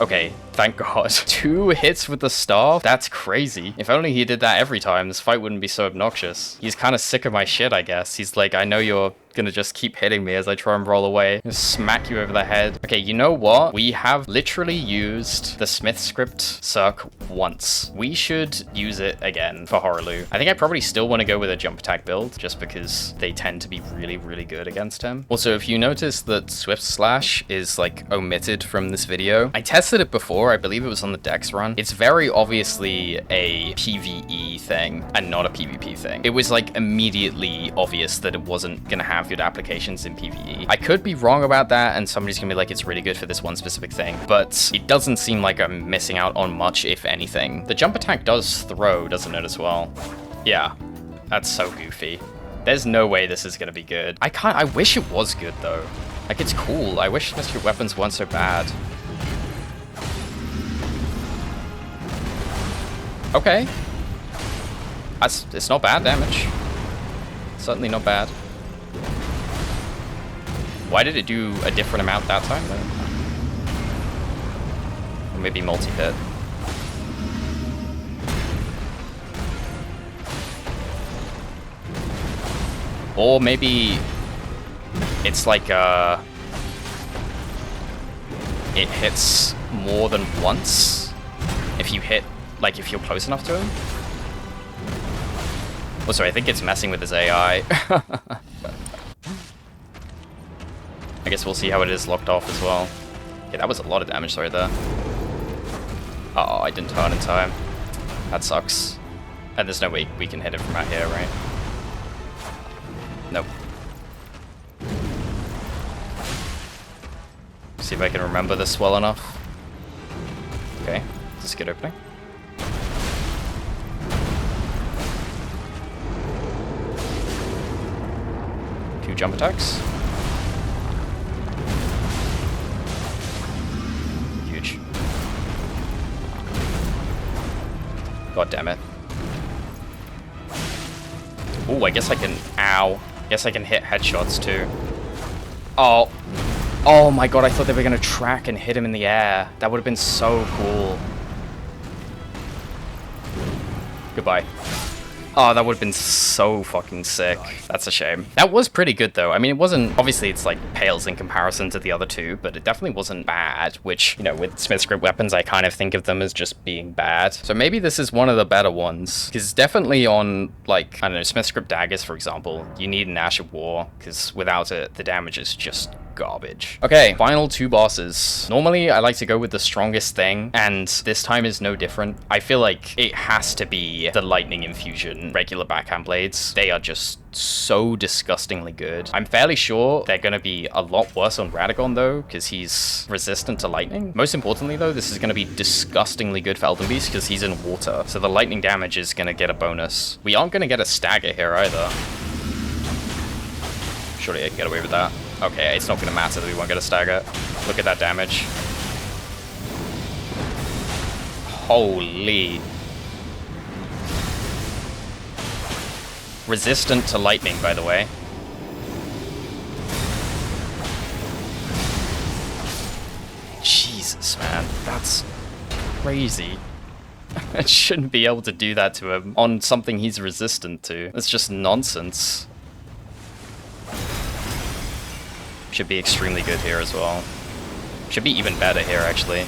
Okay, thank god. 2 hits with the staff? That's crazy. If only he did that every time, this fight wouldn't be so obnoxious. He's kind of sick of my shit, I guess. He's like, I know you're gonna just keep hitting me as I try and roll away. Just smack you over the head. Okay, you know what? We have literally used the Smith script circ once. We should use it again for Hoarah Loux. I think I probably still want to go with a jump attack build just because they tend to be really, really good against him. Also, if you notice that Swift Slash is like omitted from this video, I tested it before. I believe it was on the Dex run. It's very obviously a PvE thing and not a PvP thing. It was like immediately obvious that it wasn't gonna have good applications in PvE. I could be wrong about that and somebody's gonna be like, it's really good for this one specific thing, but it doesn't seem like I'm missing out on much, if anything. The jump attack does throw, doesn't it, as well? Yeah, that's so goofy. There's no way this is gonna be good. I wish it was good though. Like, it's cool. I wish mystery weapons weren't so bad. Okay. It's not bad damage. Certainly not bad. Why did it do a different amount that time, though? Or maybe multi-hit. Or maybe it's like, it hits more than once if you hit, like, if you're close enough to him. Oh, sorry, I think it's messing with his AI. I guess we'll see how it is locked off as well. Okay, that was a lot of damage, sorry, there. Oh, I didn't turn in time. That sucks. And there's no way we can hit it from out here, right? Nope. See if I can remember this well enough. Okay, this is a good opening. Two jump attacks. Huge. God damn it. Oh, I guess I can... Ow. Guess I can hit headshots too. Oh. Oh my god, I thought they were going to track and hit him in the air. That would have been so cool. Goodbye. Oh, that would have been so fucking sick. That's a shame. That was pretty good, though. I mean, it wasn't... Obviously, it's, like, pales in comparison to the other two, but it definitely wasn't bad, which, you know, with Smith script weapons, I kind of think of them as just being bad. So maybe this is one of the better ones, because definitely on, like, I don't know, Smith script daggers, for example, you need an Ash of War, because without it, the damage is just garbage. Okay, final 2 bosses. Normally, I like to go with the strongest thing, and this time is no different. I feel like it has to be the Lightning Infusion regular backhand blades. They are just so disgustingly good. I'm fairly sure they're going to be a lot worse on Radahn, though, because he's resistant to lightning. Most importantly, though, this is going to be disgustingly good for Elden Beast because he's in water, so the lightning damage is going to get a bonus. We aren't going to get a stagger here either. Surely I can get away with that. Okay, it's not going to matter that we won't get a stagger. Look at that damage. Holy. Resistant to lightning, by the way. Jesus, man. That's crazy. I shouldn't be able to do that to him on something he's resistant to. That's just nonsense. Should be extremely good here as well. Should be even better here, actually.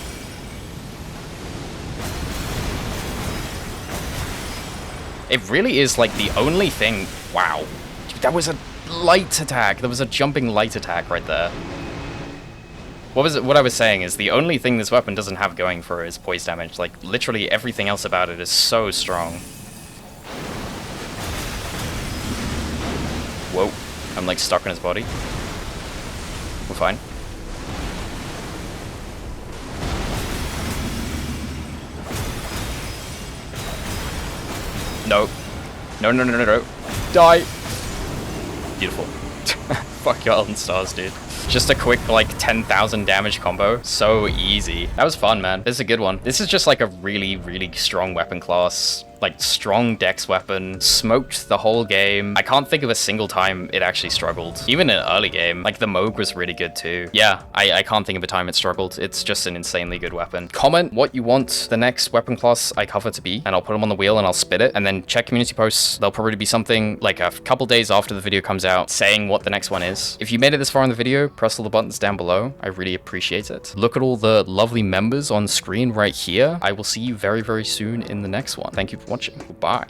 It really is like the only thing... Wow. Dude, that was a light attack. There was a jumping light attack right there. What was it? What I was saying is the only thing this weapon doesn't have going for it is poise damage. Like, literally everything else about it is so strong. I'm like stuck in his body. We're fine. No. No, no, no, no, no. Die. Beautiful. Fuck your Elden Stars, dude. Just a quick, like, 10,000 damage combo. So easy. That was fun, man. This is a good one. This is just, like, a really, really strong weapon class. Like, strong dex weapon. Smoked the whole game. I can't think of a single time it actually struggled. Even in early game. Like, the Mohg was really good, too. Yeah, I can't think of a time it struggled. It's just an insanely good weapon. Comment what you want the next weapon class I cover to be, and I'll put them on the wheel and I'll spit it. And then check community posts. There'll probably be something, like, a couple days after the video comes out saying what the next one is. If you made it this far in the video, press all the buttons down below. I really appreciate it. Look at all the lovely members on screen right here. I will see you very, very soon in the next one. Thank you for watching. Goodbye.